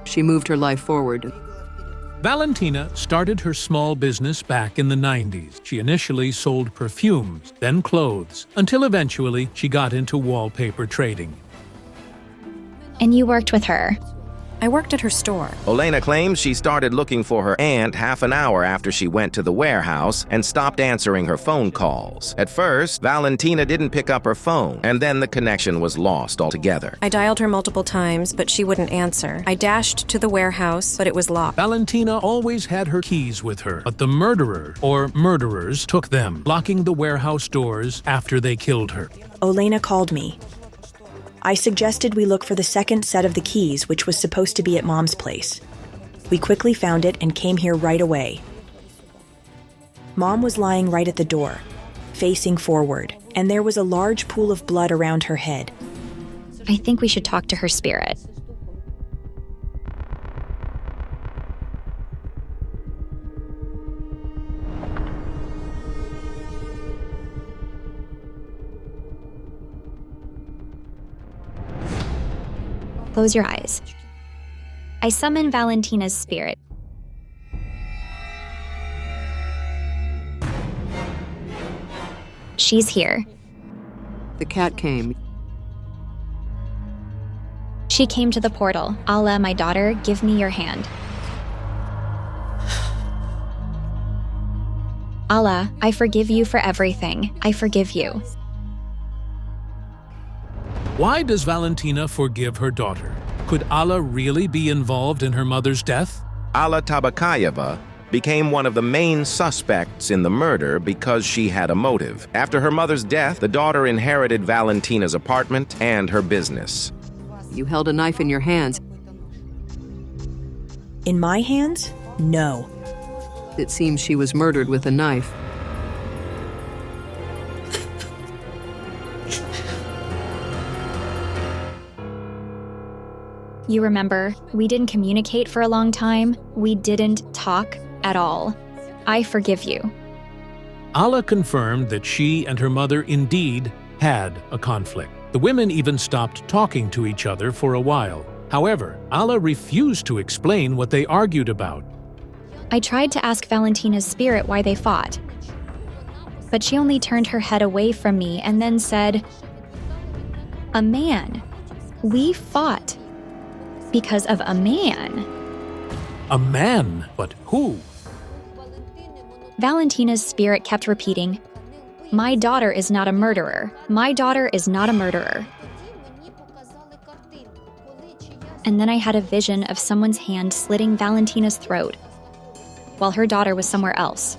She moved her life forward. Valentina started her small business back in the 90s. She initially sold perfumes, then clothes, until eventually she got into wallpaper trading. And you worked with her. I worked at her store. Olena claims she started looking for her aunt half an hour after she went to the warehouse and stopped answering her phone calls. At first, Valentina didn't pick up her phone, and then the connection was lost altogether. I dialed her multiple times, but she wouldn't answer. I dashed to the warehouse, but it was locked. Valentina always had her keys with her, but the murderer, or murderers, took them, locking the warehouse doors after they killed her. Olena called me. I suggested we look for the second set of the keys, which was supposed to be at Mom's place. We quickly found it and came here right away. Mom was lying right at the door, facing forward, and there was a large pool of blood around her head. I think we should talk to her spirit. Close your eyes. I summon Valentina's spirit. She's here. The cat came. She came to the portal. Ala, my daughter, give me your hand. Ala, I forgive you for everything. I forgive you. Why does Valentina forgive her daughter? Could Ala really be involved in her mother's death? Ala Tabakayeva became one of the main suspects in the murder because she had a motive. After her mother's death, the daughter inherited Valentina's apartment and her business. You held a knife in your hands. In my hands? No. It seems she was murdered with a knife. You remember, we didn't communicate for a long time. We didn't talk at all. I forgive you. Ala confirmed that she and her mother indeed had a conflict. The women even stopped talking to each other for a while. However, Ala refused to explain what they argued about. I tried to ask Valentina's spirit why they fought, but she only turned her head away from me and then said, "A man. We fought because of a man." A man, but who? Valentina's spirit kept repeating, "My daughter is not a murderer. My daughter is not a murderer." And then I had a vision of someone's hand slitting Valentina's throat, while her daughter was somewhere else,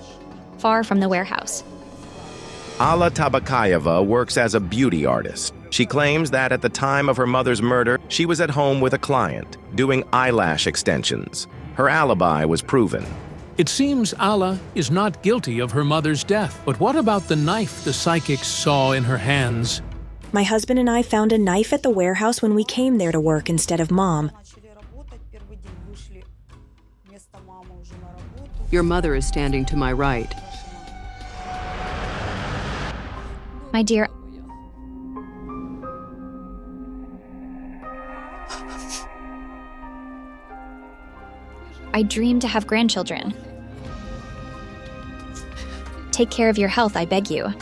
far from the warehouse. Alla Tabakayeva works as a beauty artist. She claims that at the time of her mother's murder, she was at home with a client, doing eyelash extensions. Her alibi was proven. It seems Alla is not guilty of her mother's death. But what about the knife the psychics saw in her hands? My husband and I found a knife at the warehouse when we came there to work instead of Mom. Your mother is standing to my right. My dear, I dream to have grandchildren. Take care of your health, I beg you.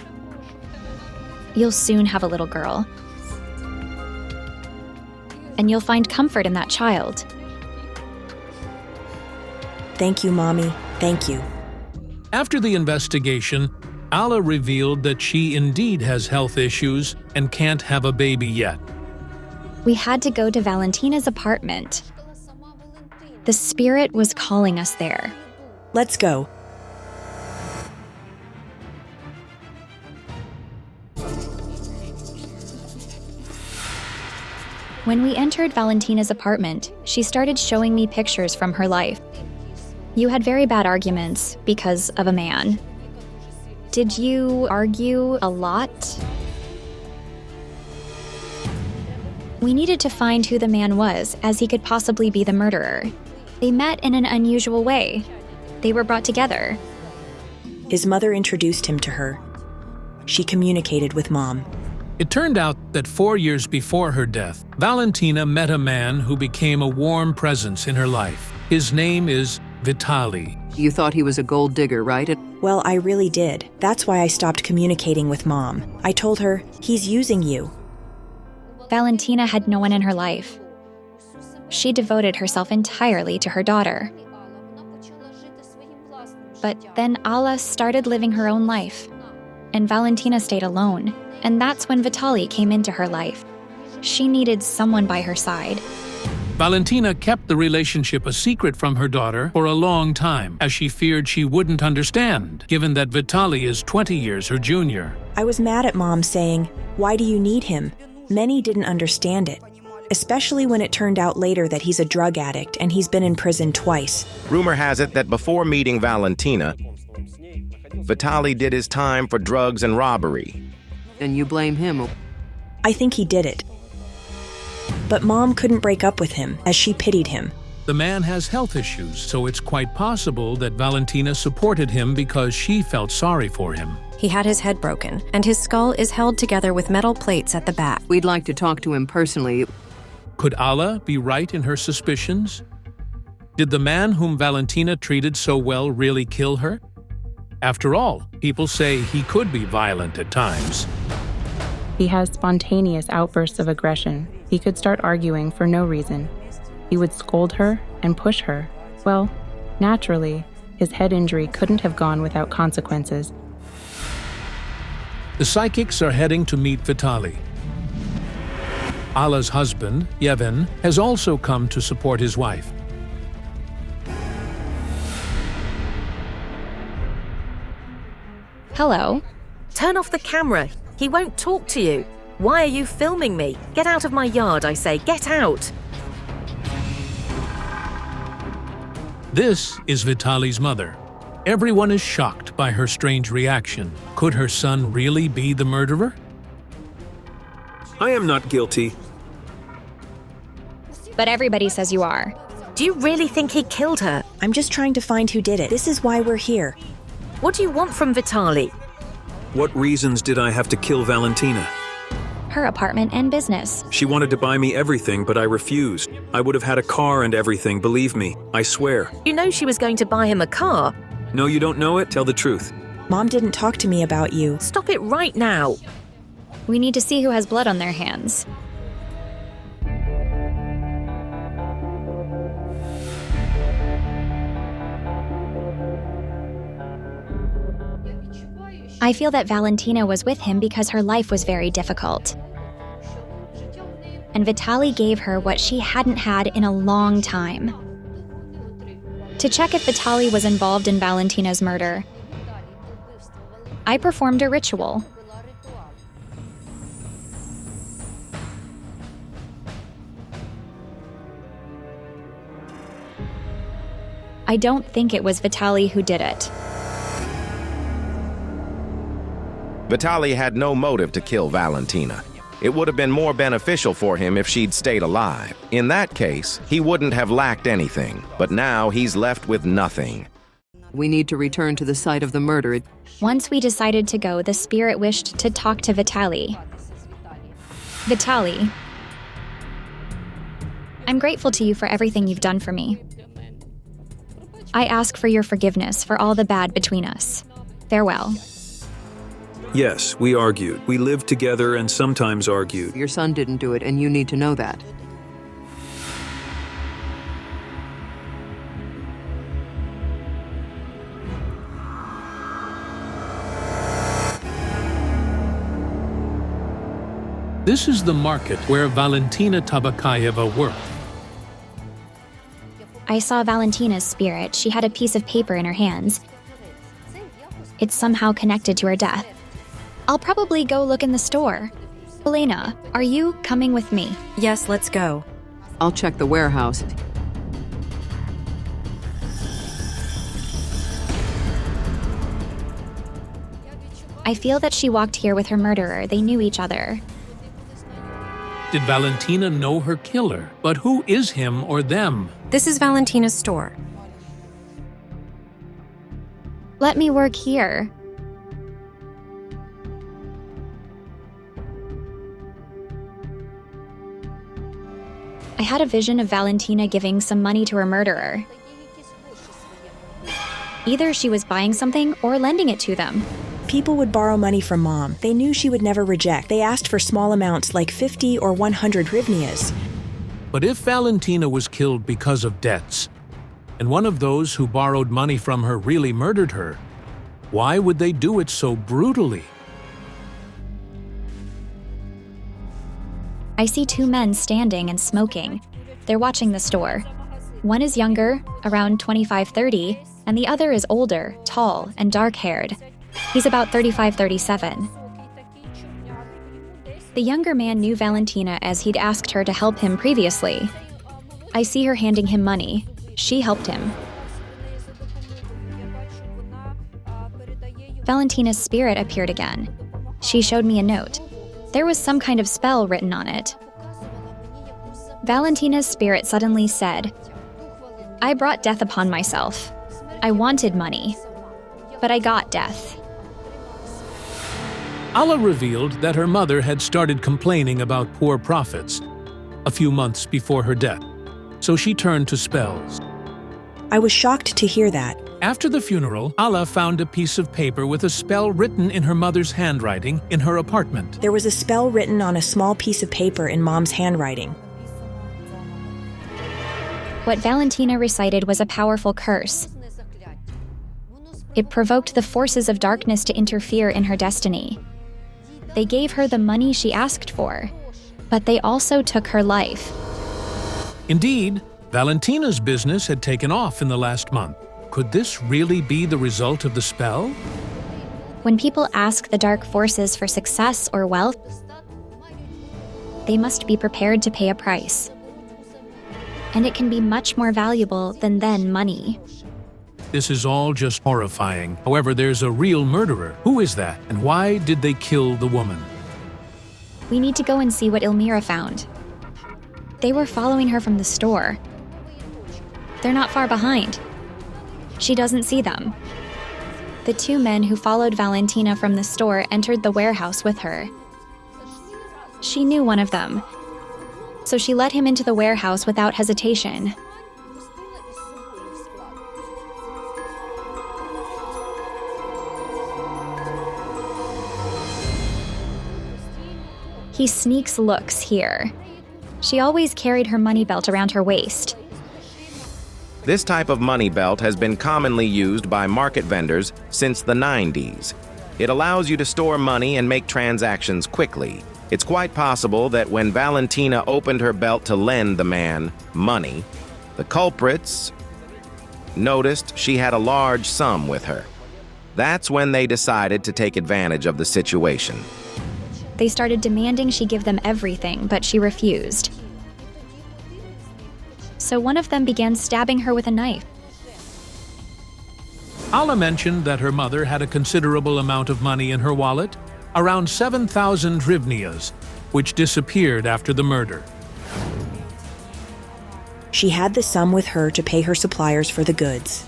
You'll soon have a little girl. And you'll find comfort in that child. Thank you, Mommy. Thank you. After the investigation, Alla revealed that she indeed has health issues and can't have a baby yet. We had to go to Valentina's apartment. The spirit was calling us there. Let's go. When we entered Valentina's apartment, she started showing me pictures from her life. You had very bad arguments because of a man. Did you argue a lot? We needed to find who the man was, as he could possibly be the murderer. They met in an unusual way. They were brought together. His mother introduced him to her. She communicated with Mom. It turned out that 4 years before her death, Valentina met a man who became a warm presence in her life. His name is Vitaly. You thought he was a gold digger, right? Well, I really did. That's why I stopped communicating with Mom. I told her, he's using you. Valentina had no one in her life. She devoted herself entirely to her daughter. But then Alla started living her own life, and Valentina stayed alone. And that's when Vitaly came into her life. She needed someone by her side. Valentina kept the relationship a secret from her daughter for a long time, as she feared she wouldn't understand, given that Vitaly is 20 years her junior. I was mad at Mom saying, "Why do you need him?" Many didn't understand it, especially when it turned out later that he's a drug addict and he's been in prison twice. Rumor has it that before meeting Valentina, Vitaly did his time for drugs and robbery. And you blame him? I think he did it. But Mom couldn't break up with him, as she pitied him. The man has health issues, so it's quite possible that Valentina supported him because she felt sorry for him. He had his head broken, and his skull is held together with metal plates at the back. We'd like to talk to him personally. Could Alla be right in her suspicions? Did the man whom Valentina treated so well really kill her? After all, people say he could be violent at times. He has spontaneous outbursts of aggression. He could start arguing for no reason. He would scold her and push her. Well, naturally, his head injury couldn't have gone without consequences. The psychics are heading to meet Vitaly. Alla's husband, Yevhen, has also come to support his wife. Hello. Turn off the camera. He won't talk to you. Why are you filming me? Get out of my yard, I say. Get out. This is Vitaly's mother. Everyone is shocked by her strange reaction. Could her son really be the murderer? I am not guilty. But everybody says you are. Do you really think he killed her? I'm just trying to find who did it. This is why we're here. What do you want from Vitaly? What reasons did I have to kill Valentina? Her apartment and business. She wanted to buy me everything, but I refused. I would have had a car and everything, believe me. I swear. You know she was going to buy him a car. No, you don't know it? Tell the truth. Mom didn't talk to me about you. Stop it right now. We need to see who has blood on their hands. I feel that Valentina was with him because her life was very difficult. And Vitaly gave her what she hadn't had in a long time. To check if Vitaly was involved in Valentina's murder, I performed a ritual. I don't think it was Vitaly who did it. Vitaly had no motive to kill Valentina. It would have been more beneficial for him if she'd stayed alive. In that case, he wouldn't have lacked anything, but now he's left with nothing. We need to return to the site of the murder. Once we decided to go, the spirit wished to talk to Vitaly. Vitaly, I'm grateful to you for everything you've done for me. I ask for your forgiveness for all the bad between us. Farewell. Yes, we argued. We lived together and sometimes argued. Your son didn't do it, and you need to know that. This is the market where Valentina Tabakayeva worked. I saw Valentina's spirit. She had a piece of paper in her hands. It's somehow connected to her death. I'll probably go look in the store. Elena, are you coming with me? Yes, let's go. I'll check the warehouse. I feel that she walked here with her murderer. They knew each other. Did Valentina know her killer? But who is him or them? This is Valentina's store. Let me work here. I had a vision of Valentina giving some money to her murderer. Either she was buying something or lending it to them. People would borrow money from Mom. They knew she would never reject. They asked for small amounts like 50 or 100 hryvnias. But if Valentina was killed because of debts, and one of those who borrowed money from her really murdered her, why would they do it so brutally? I see two men standing and smoking. They're watching the store. One is younger, around 25-30, and the other is older, tall, and dark-haired. He's about 35-37. The younger man knew Valentina as he'd asked her to help him previously. I see her handing him money. She helped him. Valentina's spirit appeared again. She showed me a note. There was some kind of spell written on it. Valentina's spirit suddenly said, "I brought death upon myself. I wanted money, but I got death." Allah revealed that her mother had started complaining about poor profits a few months before her death, so she turned to spells. I was shocked to hear that. After the funeral, Allah found a piece of paper with a spell written in her mother's handwriting in her apartment. There was a spell written on a small piece of paper in Mom's handwriting. What Valentina recited was a powerful curse. It provoked the forces of darkness to interfere in her destiny. They gave her the money she asked for, but they also took her life. Indeed, Valentina's business had taken off in the last month. Could this really be the result of the spell? When people ask the dark forces for success or wealth, they must be prepared to pay a price. And it can be much more valuable than money. This is all just horrifying. However, there's a real murderer. Who is that, and why did they kill the woman? We need to go and see what Elmira found. They were following her from the store. They're not far behind. She doesn't see them. The two men who followed Valentina from the store entered the warehouse with her. She knew one of them, so she led him into the warehouse without hesitation. He sneaks looks here. She always carried her money belt around her waist. This type of money belt has been commonly used by market vendors since the 90s. It allows you to store money and make transactions quickly. It's quite possible that when Valentina opened her belt to lend the man money, the culprits noticed she had a large sum with her. That's when they decided to take advantage of the situation. They started demanding she give them everything, but she refused. So one of them began stabbing her with a knife. Ala mentioned that her mother had a considerable amount of money in her wallet, around 7,000 hryvnias, which disappeared after the murder. She had the sum with her to pay her suppliers for the goods.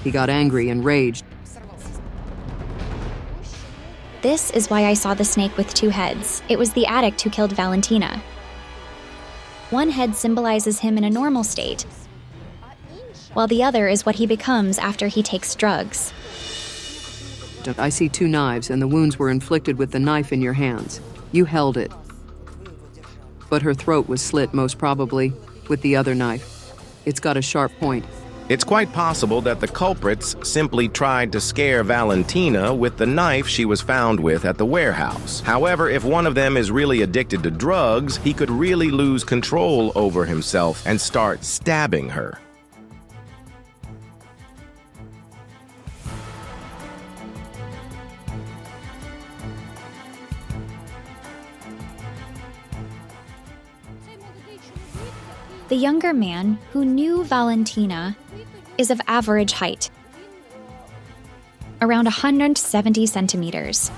He got angry and raged. This is why I saw the snake with two heads. It was the addict who killed Valentina. One head symbolizes him in a normal state, while the other is what he becomes after he takes drugs. I see two knives, and the wounds were inflicted with the knife in your hands. You held it. But her throat was slit, most probably, with the other knife. It's got a sharp point. It's quite possible that the culprits simply tried to scare Valentina with the knife she was found with at the warehouse. However, if one of them is really addicted to drugs, he could really lose control over himself and start stabbing her. The younger man, who knew Valentina, is of average height, around 170 centimeters.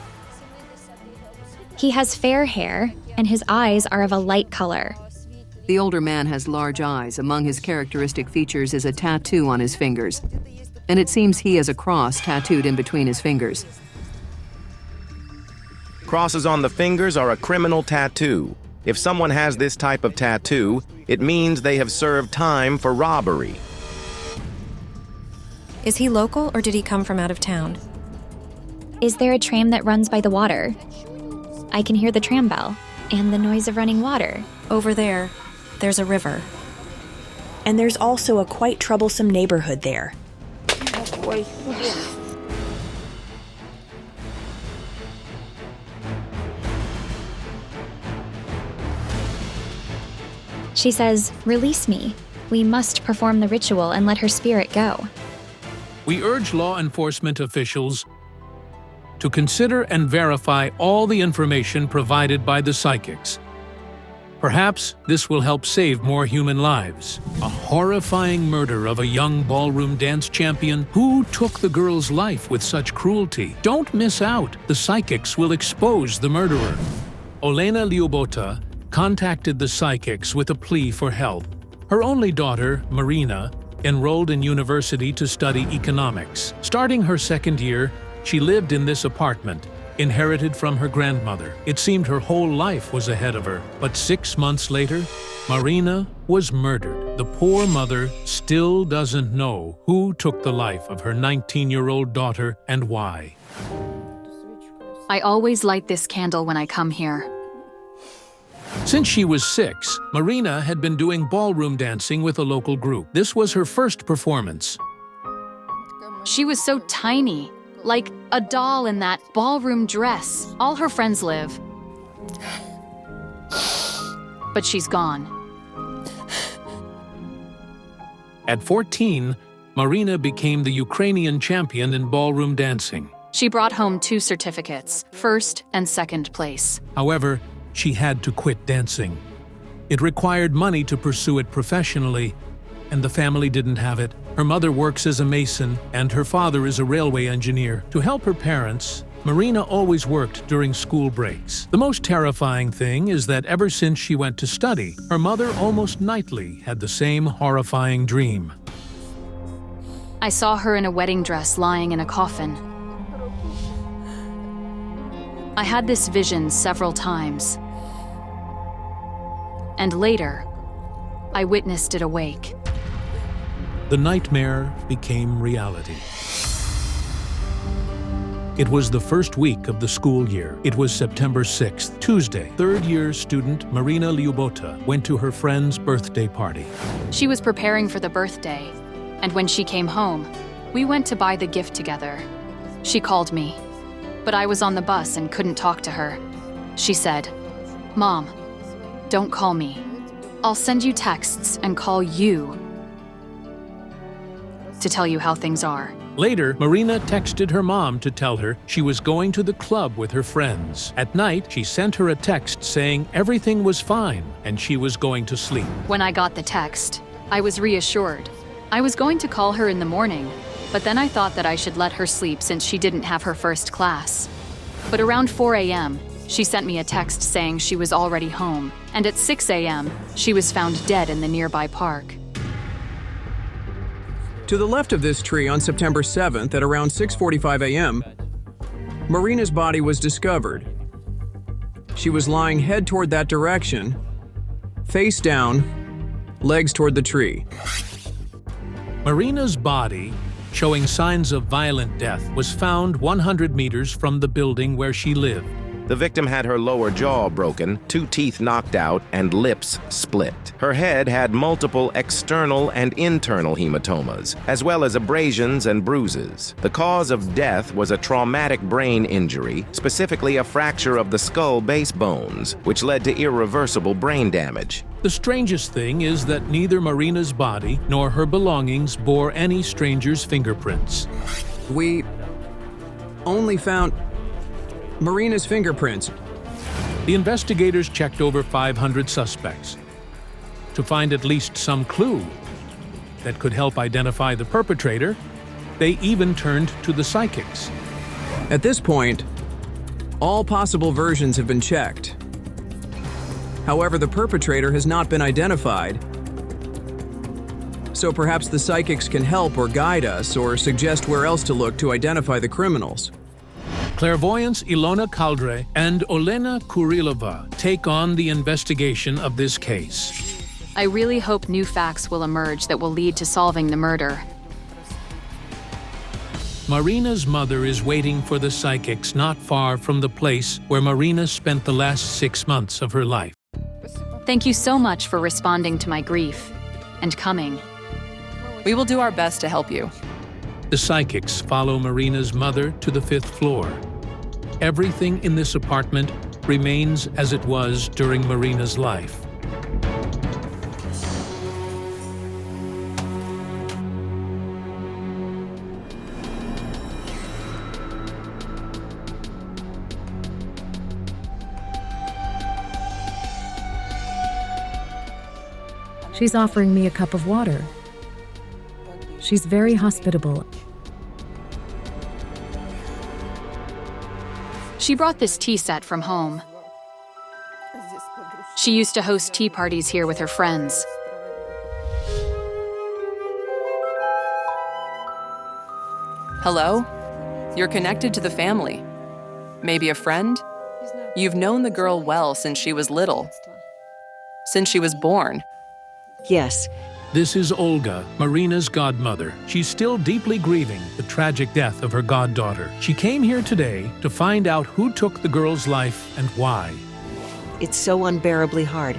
He has fair hair, and his eyes are of a light color. The older man has large eyes. Among his characteristic features is a tattoo on his fingers. And it seems he has a cross tattooed in between his fingers. Crosses on the fingers are a criminal tattoo. If someone has this type of tattoo, it means they have served time for robbery. Is he local or did he come from out of town? Is there a tram that runs by the water? I can hear the tram bell and the noise of running water. Over there, there's a river. And there's also a quite troublesome neighborhood there. She says, "Release me. We must perform the ritual and let her spirit go." We urge law enforcement officials to consider and verify all the information provided by the psychics. Perhaps this will help save more human lives. A horrifying murder of a young ballroom dance champion. Who took the girl's life with such cruelty? Don't miss out. The psychics will expose the murderer. Olena Lyubota contacted the psychics with a plea for help. Her only daughter, Marina, enrolled in university to study economics. Starting her second year, she lived in this apartment, inherited from her grandmother. It seemed her whole life was ahead of her, but 6 months later, Marina was murdered. The poor mother still doesn't know who took the life of her 19-year-old daughter and why. I always light this candle when I come here. Since she was 6, Marina had been doing ballroom dancing with a local group. This was her first performance. She was so tiny, like a doll in that ballroom dress. All her friends live. But she's gone. At 14, Marina became the Ukrainian champion in ballroom dancing. She brought home 2 certificates, first and second place. However, she had to quit dancing. It required money to pursue it professionally, and the family didn't have it. Her mother works as a mason, and her father is a railway engineer. To help her parents, Marina always worked during school breaks. The most terrifying thing is that ever since she went to study, her mother almost nightly had the same horrifying dream. I saw her in a wedding dress lying in a coffin. I had this vision several times. And later, I witnessed it awake. The nightmare became reality. It was the first week of the school year. It was September 6th, Tuesday. Third-year student Marina Lyubota went to her friend's birthday party. She was preparing for the birthday, and when she came home, we went to buy the gift together. She called me. but I was on the bus and couldn't talk to her. She said, "Mom, don't call me. I'll send you texts and call you to tell you how things are." Later, Marina texted her mom to tell her she was going to the club with her friends. At night, she sent her a text saying everything was fine and she was going to sleep. When I got the text, I was reassured. I was going to call her in the morning, but then I thought that I should let her sleep since she didn't have her first class. But around 4 a.m., she sent me a text saying she was already home, and at 6 a.m., she was found dead in the nearby park. To the left of this tree on September 7th at around 6:45 a.m., Marina's body was discovered. She was lying head toward that direction, face down, legs toward the tree. Marina's body, showing signs of violent death, was found 100 meters from the building where she lived. The victim had her lower jaw broken, 2 teeth knocked out, and lips split. Her head had multiple external and internal hematomas, as well as abrasions and bruises. The cause of death was a traumatic brain injury, specifically a fracture of the skull base bones, which led to irreversible brain damage. The strangest thing is that neither Marina's body nor her belongings bore any stranger's fingerprints. We only found Marina's fingerprints. The investigators checked over 500 suspects to find at least some clue that could help identify the perpetrator. They even turned to the psychics. At this point, all possible versions have been checked. However, the perpetrator has not been identified, so perhaps the psychics can help or guide us or suggest where else to look to identify the criminals. Clairvoyants Ilona Kaldre and Olena Kurilova take on the investigation of this case. I really hope new facts will emerge that will lead to solving the murder. Marina's mother is waiting for the psychics not far from the place where Marina spent the last 6 months of her life. Thank you so much for responding to my grief and coming. We will do our best to help you. The psychics follow Marina's mother to the 5th floor. Everything in this apartment remains as it was during Marina's life. She's offering me a cup of water. She's very hospitable. She brought this tea set from home. She used to host tea parties here with her friends. Hello? You're connected to the family. Maybe a friend? You've known the girl well since she was little. Since she was born. Yes. This is Olga, Marina's godmother. She's still deeply grieving the tragic death of her goddaughter. She came here today to find out who took the girl's life and why. It's so unbearably hard.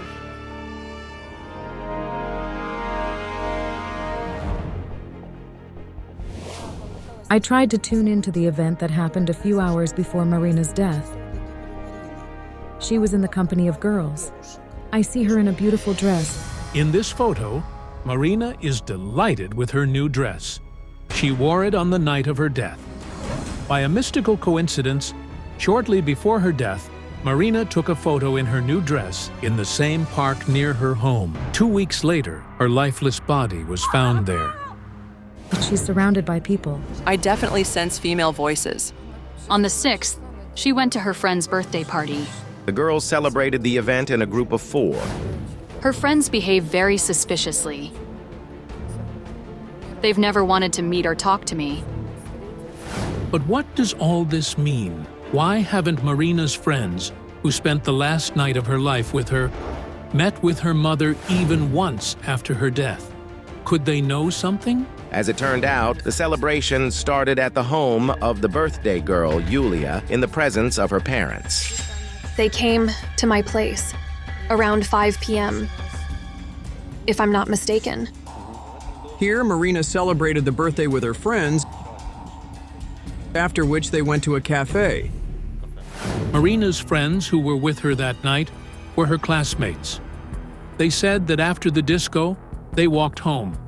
I tried to tune into the event that happened a few hours before Marina's death. She was in the company of girls. I see her in a beautiful dress. In this photo, Marina is delighted with her new dress. She wore it on the night of her death. By a mystical coincidence, shortly before her death, Marina took a photo in her new dress in the same park near her home. 2 weeks later, her lifeless body was found there. But she's surrounded by people. I definitely sense female voices. On the 6th, she went to her friend's birthday party. The girls celebrated the event in a group of 4. Her friends behave very suspiciously. They've never wanted to meet or talk to me. But what does all this mean? Why haven't Marina's friends, who spent the last night of her life with her, met with her mother even once after her death? Could they know something? As it turned out, the celebration started at the home of the birthday girl, Yulia, in the presence of her parents. They came to my place around 5 p.m., if I'm not mistaken. Here, Marina celebrated the birthday with her friends, after which they went to a cafe. Marina's friends who were with her that night were her classmates. They said that after the disco, they walked home.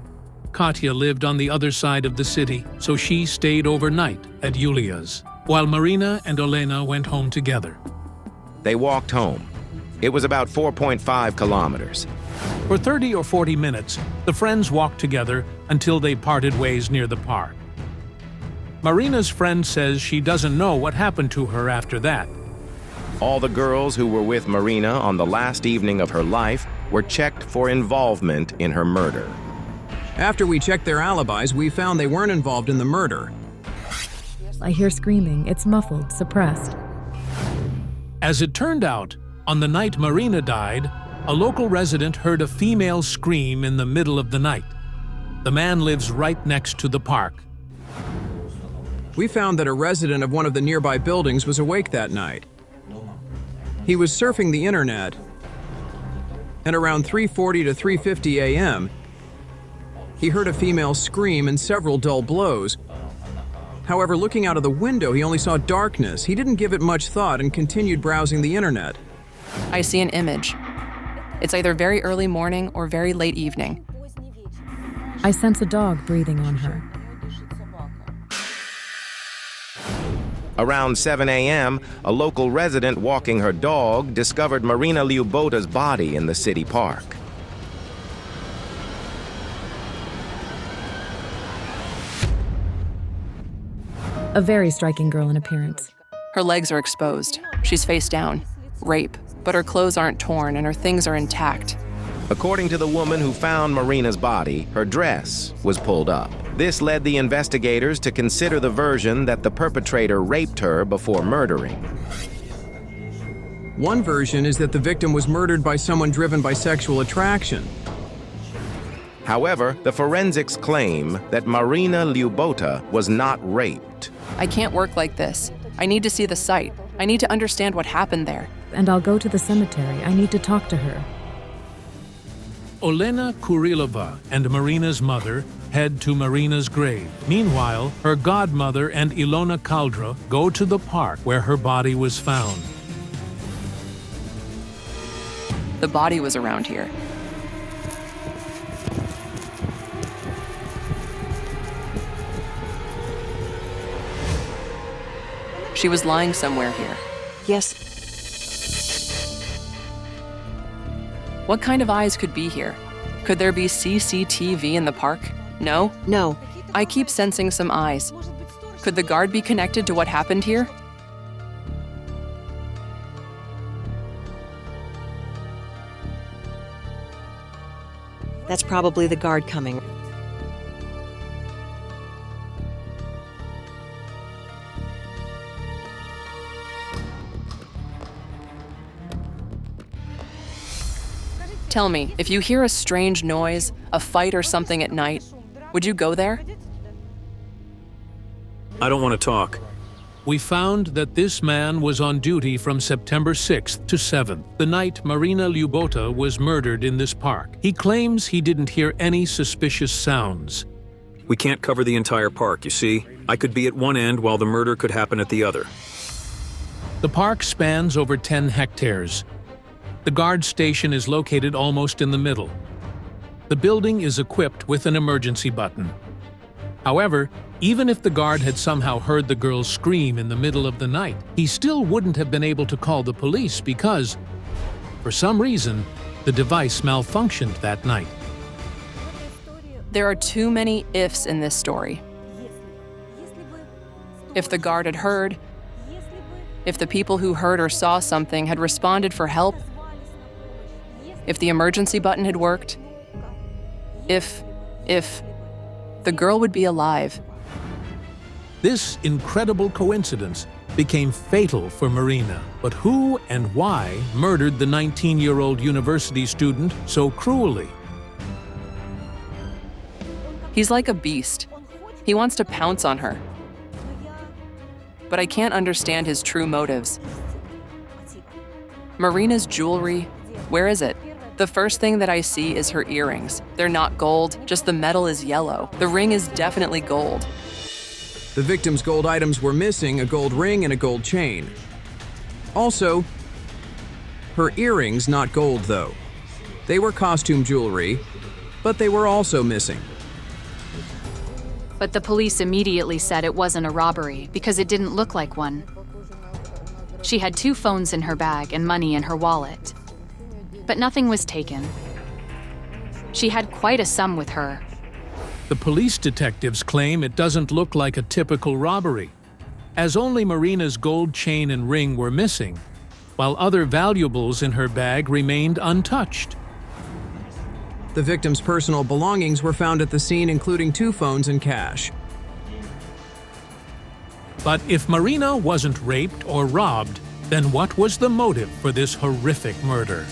Katya lived on the other side of the city, so she stayed overnight at Yulia's, while Marina and Olena went home together. They walked home. It was about 4.5 kilometers. For 30 or 40 minutes, the friends walked together until they parted ways near the park. Marina's friend says she doesn't know what happened to her after that. All the girls who were with Marina on the last evening of her life were checked for involvement in her murder. After we checked their alibis, we found they weren't involved in the murder. I hear screaming. It's muffled, suppressed. As it turned out, on the night Marina died, a local resident heard a female scream in the middle of the night. The man lives right next to the park. We found that a resident of one of the nearby buildings was awake that night. He was surfing the internet, and around 3:40 to 3:50 a.m., he heard a female scream and several dull blows. However, looking out of the window, he only saw darkness. He didn't give it much thought and continued browsing the internet. I see an image. It's either very early morning or very late evening. I sense a dog breathing on her. Around 7 a.m., a local resident walking her dog discovered Marina Lyubota's body in the city park. A very striking girl in appearance. Her legs are exposed. She's face down. Rape. But her clothes aren't torn and her things are intact. According to the woman who found Marina's body, her dress was pulled up. This led the investigators to consider the version that the perpetrator raped her before murdering. One version is that the victim was murdered by someone driven by sexual attraction. However, the forensics claim that Marina Lyubota was not raped. I can't work like this. I need to see the site. I need to understand what happened there. And I'll go to the cemetery. I need to talk to her. Olena Kurilova and Marina's mother head to Marina's grave. Meanwhile, her godmother and Ilona Kaldra go to the park where her body was found. The body was around here. She was lying somewhere here. Yes. What kind of eyes could be here? Could there be CCTV in the park? No? No. I keep sensing some eyes. Could the guard be connected to what happened here? That's probably the guard coming. Tell me, if you hear a strange noise, a fight or something at night, would you go there? I don't want to talk. We found that this man was on duty from September 6th to 7th, the night Marina Lyubota was murdered in this park. He claims he didn't hear any suspicious sounds. We can't cover the entire park, you see. I could be at one end while the murder could happen at the other. The park spans over 10 hectares. The guard station is located almost in the middle. The building is equipped with an emergency button. However, even if the guard had somehow heard the girl scream in the middle of the night, he still wouldn't have been able to call the police because, for some reason, the device malfunctioned that night. There are too many ifs in this story. If the guard had heard, if the people who heard or saw something had responded for help, if the emergency button had worked, if the girl would be alive. This incredible coincidence became fatal for Marina. But who and why murdered the 19-year-old university student so cruelly? He's like a beast. He wants to pounce on her. But I can't understand his true motives. Marina's jewelry, where is it? The first thing that I see is her earrings. They're not gold, just the metal is yellow. The ring is definitely gold. The victim's gold items were missing, a gold ring and a gold chain. Also, her earrings not gold though. They were costume jewelry, but they were also missing. But the police immediately said it wasn't a robbery because it didn't look like one. She had 2 phones in her bag and money in her wallet. But nothing was taken. She had quite a sum with her. The police detectives claim it doesn't look like a typical robbery, as only Marina's gold chain and ring were missing, while other valuables in her bag remained untouched. The victim's personal belongings were found at the scene, including 2 phones and cash. But if Marina wasn't raped or robbed, then what was the motive for this horrific murder?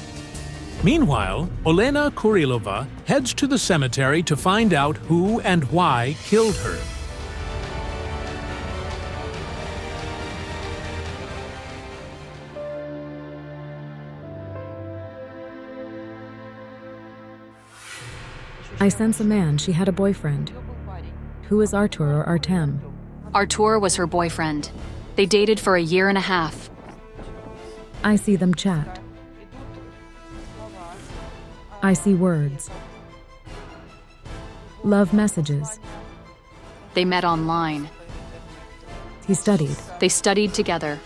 Meanwhile, Olena Kurilova heads to the cemetery to find out who and why killed her. I sense a man. She had a boyfriend. Who is Artur or Artem? Artur was her boyfriend. They dated for a year and a half. I see them chat. I see words. Love messages. They met online. He studied. They studied together.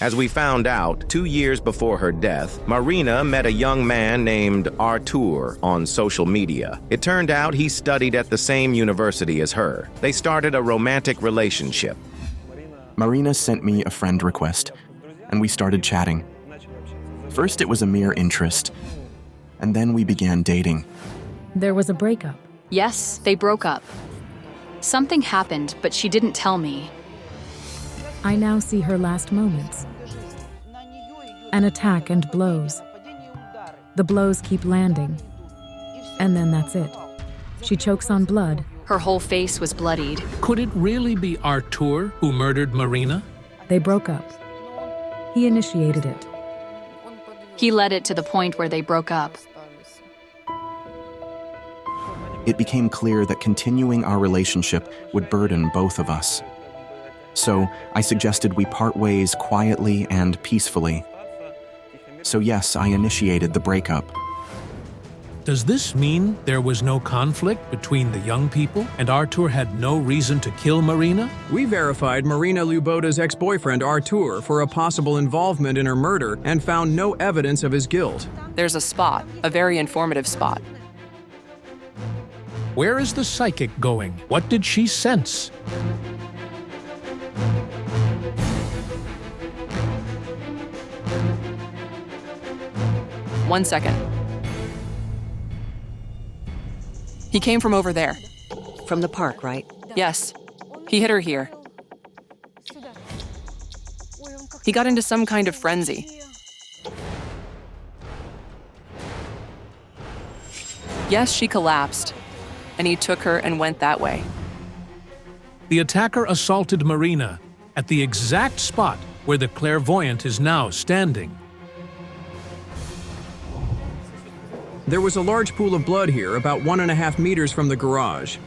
As we found out, 2 years before her death, Marina met a young man named Artur on social media. It turned out he studied at the same university as her. They started a romantic relationship. Marina sent me a friend request, and we started chatting. First, it was a mere interest, and then we began dating. There was a breakup. Yes, they broke up. Something happened, but she didn't tell me. I now see her last moments. An attack and blows. The blows keep landing. And then that's it. She chokes on blood. Her whole face was bloodied. Could it really be Artur who murdered Marina? They broke up. He initiated it. He led it to the point where they broke up. It became clear that continuing our relationship would burden both of us. So I suggested we part ways quietly and peacefully. So yes, I initiated the breakup. Does this mean there was no conflict between the young people and Artur had no reason to kill Marina? We verified Marina Lubota's ex-boyfriend Artur for a possible involvement in her murder and found no evidence of his guilt. There's a spot, a very informative spot. Where is the psychic going? What did she sense? One second. He came from over there. From the park, right? Yes. He hit her here. He got into some kind of frenzy. Yes, she collapsed, and he took her and went that way. The attacker assaulted Marina at the exact spot where the clairvoyant is now standing. There was a large pool of blood here, about 1.5 meters from the garage.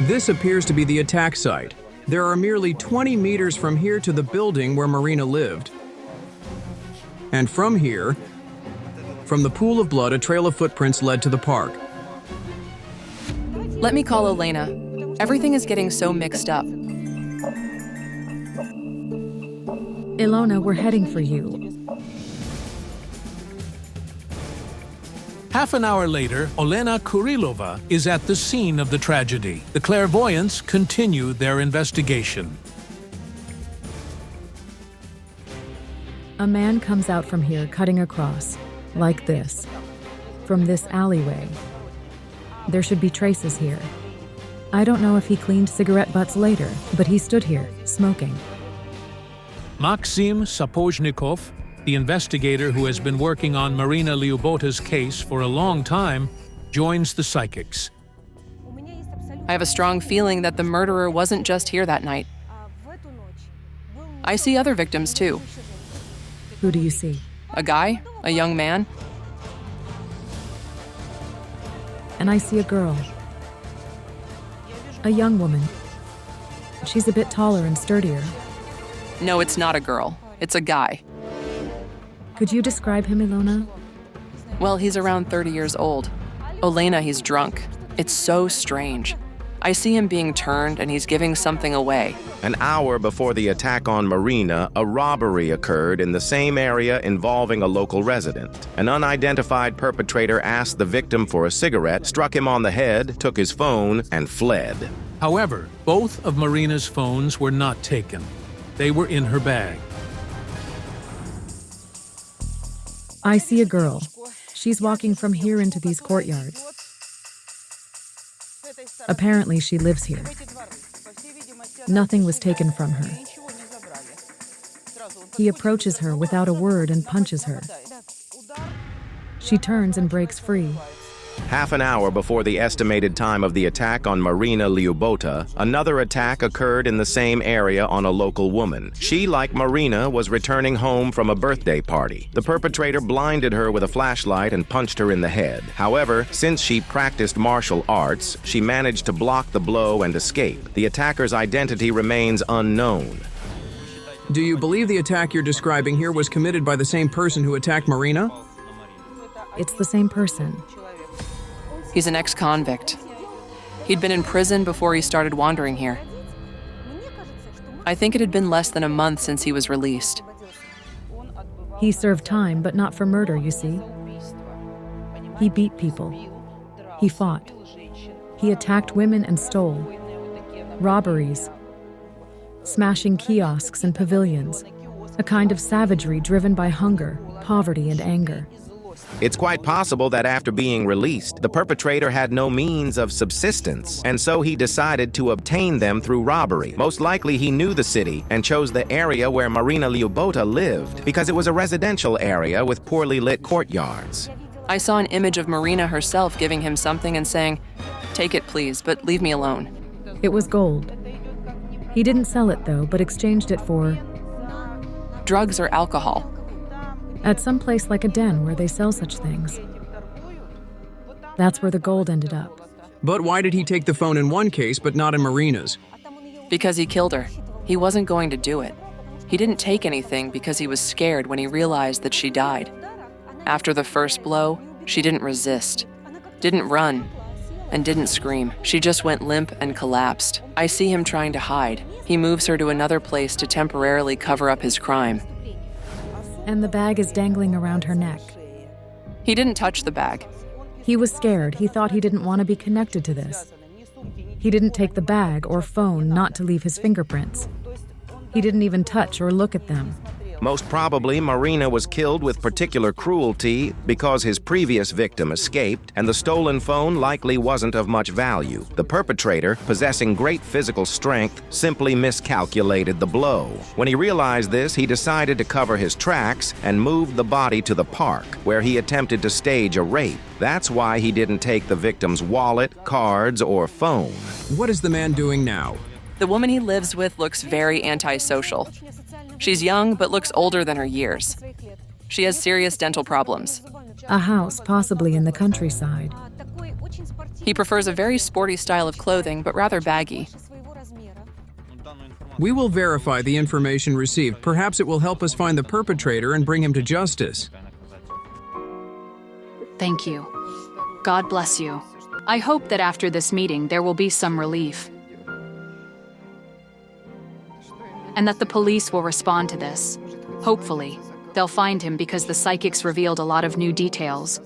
This appears to be the attack site. There are merely 20 meters from here to the building where Marina lived. And from here, from the pool of blood, a trail of footprints led to the park. Let me call Elena. Everything is getting so mixed up. Ilona, we're heading for you. Half an hour later, Olena Kurilova is at the scene of the tragedy. The clairvoyants continue their investigation. A man comes out from here cutting across, like this, from this alleyway. There should be traces here. I don't know if he cleaned cigarette butts later, but he stood here, smoking. Maxim Sapozhnikov, the investigator who has been working on Marina Lyubota's case for a long time, joins the psychics. I have a strong feeling that the murderer wasn't just here that night. I see other victims too. Who do you see? A guy, a young man. And I see a girl. A young woman. She's a bit taller and sturdier. No, it's not a girl. It's a guy. Could you describe him, Ilona? Well, he's around 30 years old. Olena, he's drunk. It's so strange. I see him being turned and he's giving something away. An hour before the attack on Marina, a robbery occurred in the same area involving a local resident. An unidentified perpetrator asked the victim for a cigarette, struck him on the head, took his phone, and fled. However, both of Marina's phones were not taken. They were in her bag. I see a girl. She's walking from here into these courtyards. Apparently, she lives here. Nothing was taken from her. He approaches her without a word and punches her. She turns and breaks free. Half an hour before the estimated time of the attack on Marina Lyubota, another attack occurred in the same area on a local woman. She, like Marina, was returning home from a birthday party. The perpetrator blinded her with a flashlight and punched her in the head. However, since she practiced martial arts, she managed to block the blow and escape. The attacker's identity remains unknown. Do you believe the attack you're describing here was committed by the same person who attacked Marina? It's the same person. He's an ex-convict. He'd been in prison before he started wandering here. I think it had been less than a month since he was released. He served time, but not for murder, you see. He beat people. He fought. He attacked women and stole. Robberies. Smashing kiosks and pavilions. A kind of savagery driven by hunger, poverty, and anger. It's quite possible that after being released, the perpetrator had no means of subsistence, and so he decided to obtain them through robbery. Most likely he knew the city and chose the area where Marina Lyubota lived because it was a residential area with poorly lit courtyards. I saw an image of Marina herself giving him something and saying, "Take it, please, but leave me alone." It was gold. He didn't sell it, though, but exchanged it for drugs or alcohol. At some place like a den where they sell such things. That's where the gold ended up. But why did he take the phone in one case but not in Marina's? Because he killed her. He wasn't going to do it. He didn't take anything because he was scared when he realized that she died. After the first blow, she didn't resist, didn't run, and didn't scream. She just went limp and collapsed. I see him trying to hide. He moves her to another place to temporarily cover up his crime. And the bag is dangling around her neck. He didn't touch the bag. He was scared. He thought he didn't want to be connected to this. He didn't take the bag or phone not to leave his fingerprints. He didn't even touch or look at them. Most probably, Marina was killed with particular cruelty because his previous victim escaped, and the stolen phone likely wasn't of much value. The perpetrator, possessing great physical strength, simply miscalculated the blow. When he realized this, he decided to cover his tracks and moved the body to the park, where he attempted to stage a rape. That's why he didn't take the victim's wallet, cards, or phone. What is the man doing now? The woman he lives with looks very antisocial. She's young, but looks older than her years. She has serious dental problems. A house, possibly in the countryside. He prefers a very sporty style of clothing, but rather baggy. We will verify the information received. Perhaps it will help us find the perpetrator and bring him to justice. Thank you. God bless you. I hope that after this meeting there will be some relief. And that the police will respond to this. Hopefully, they'll find him because the psychics revealed a lot of new details.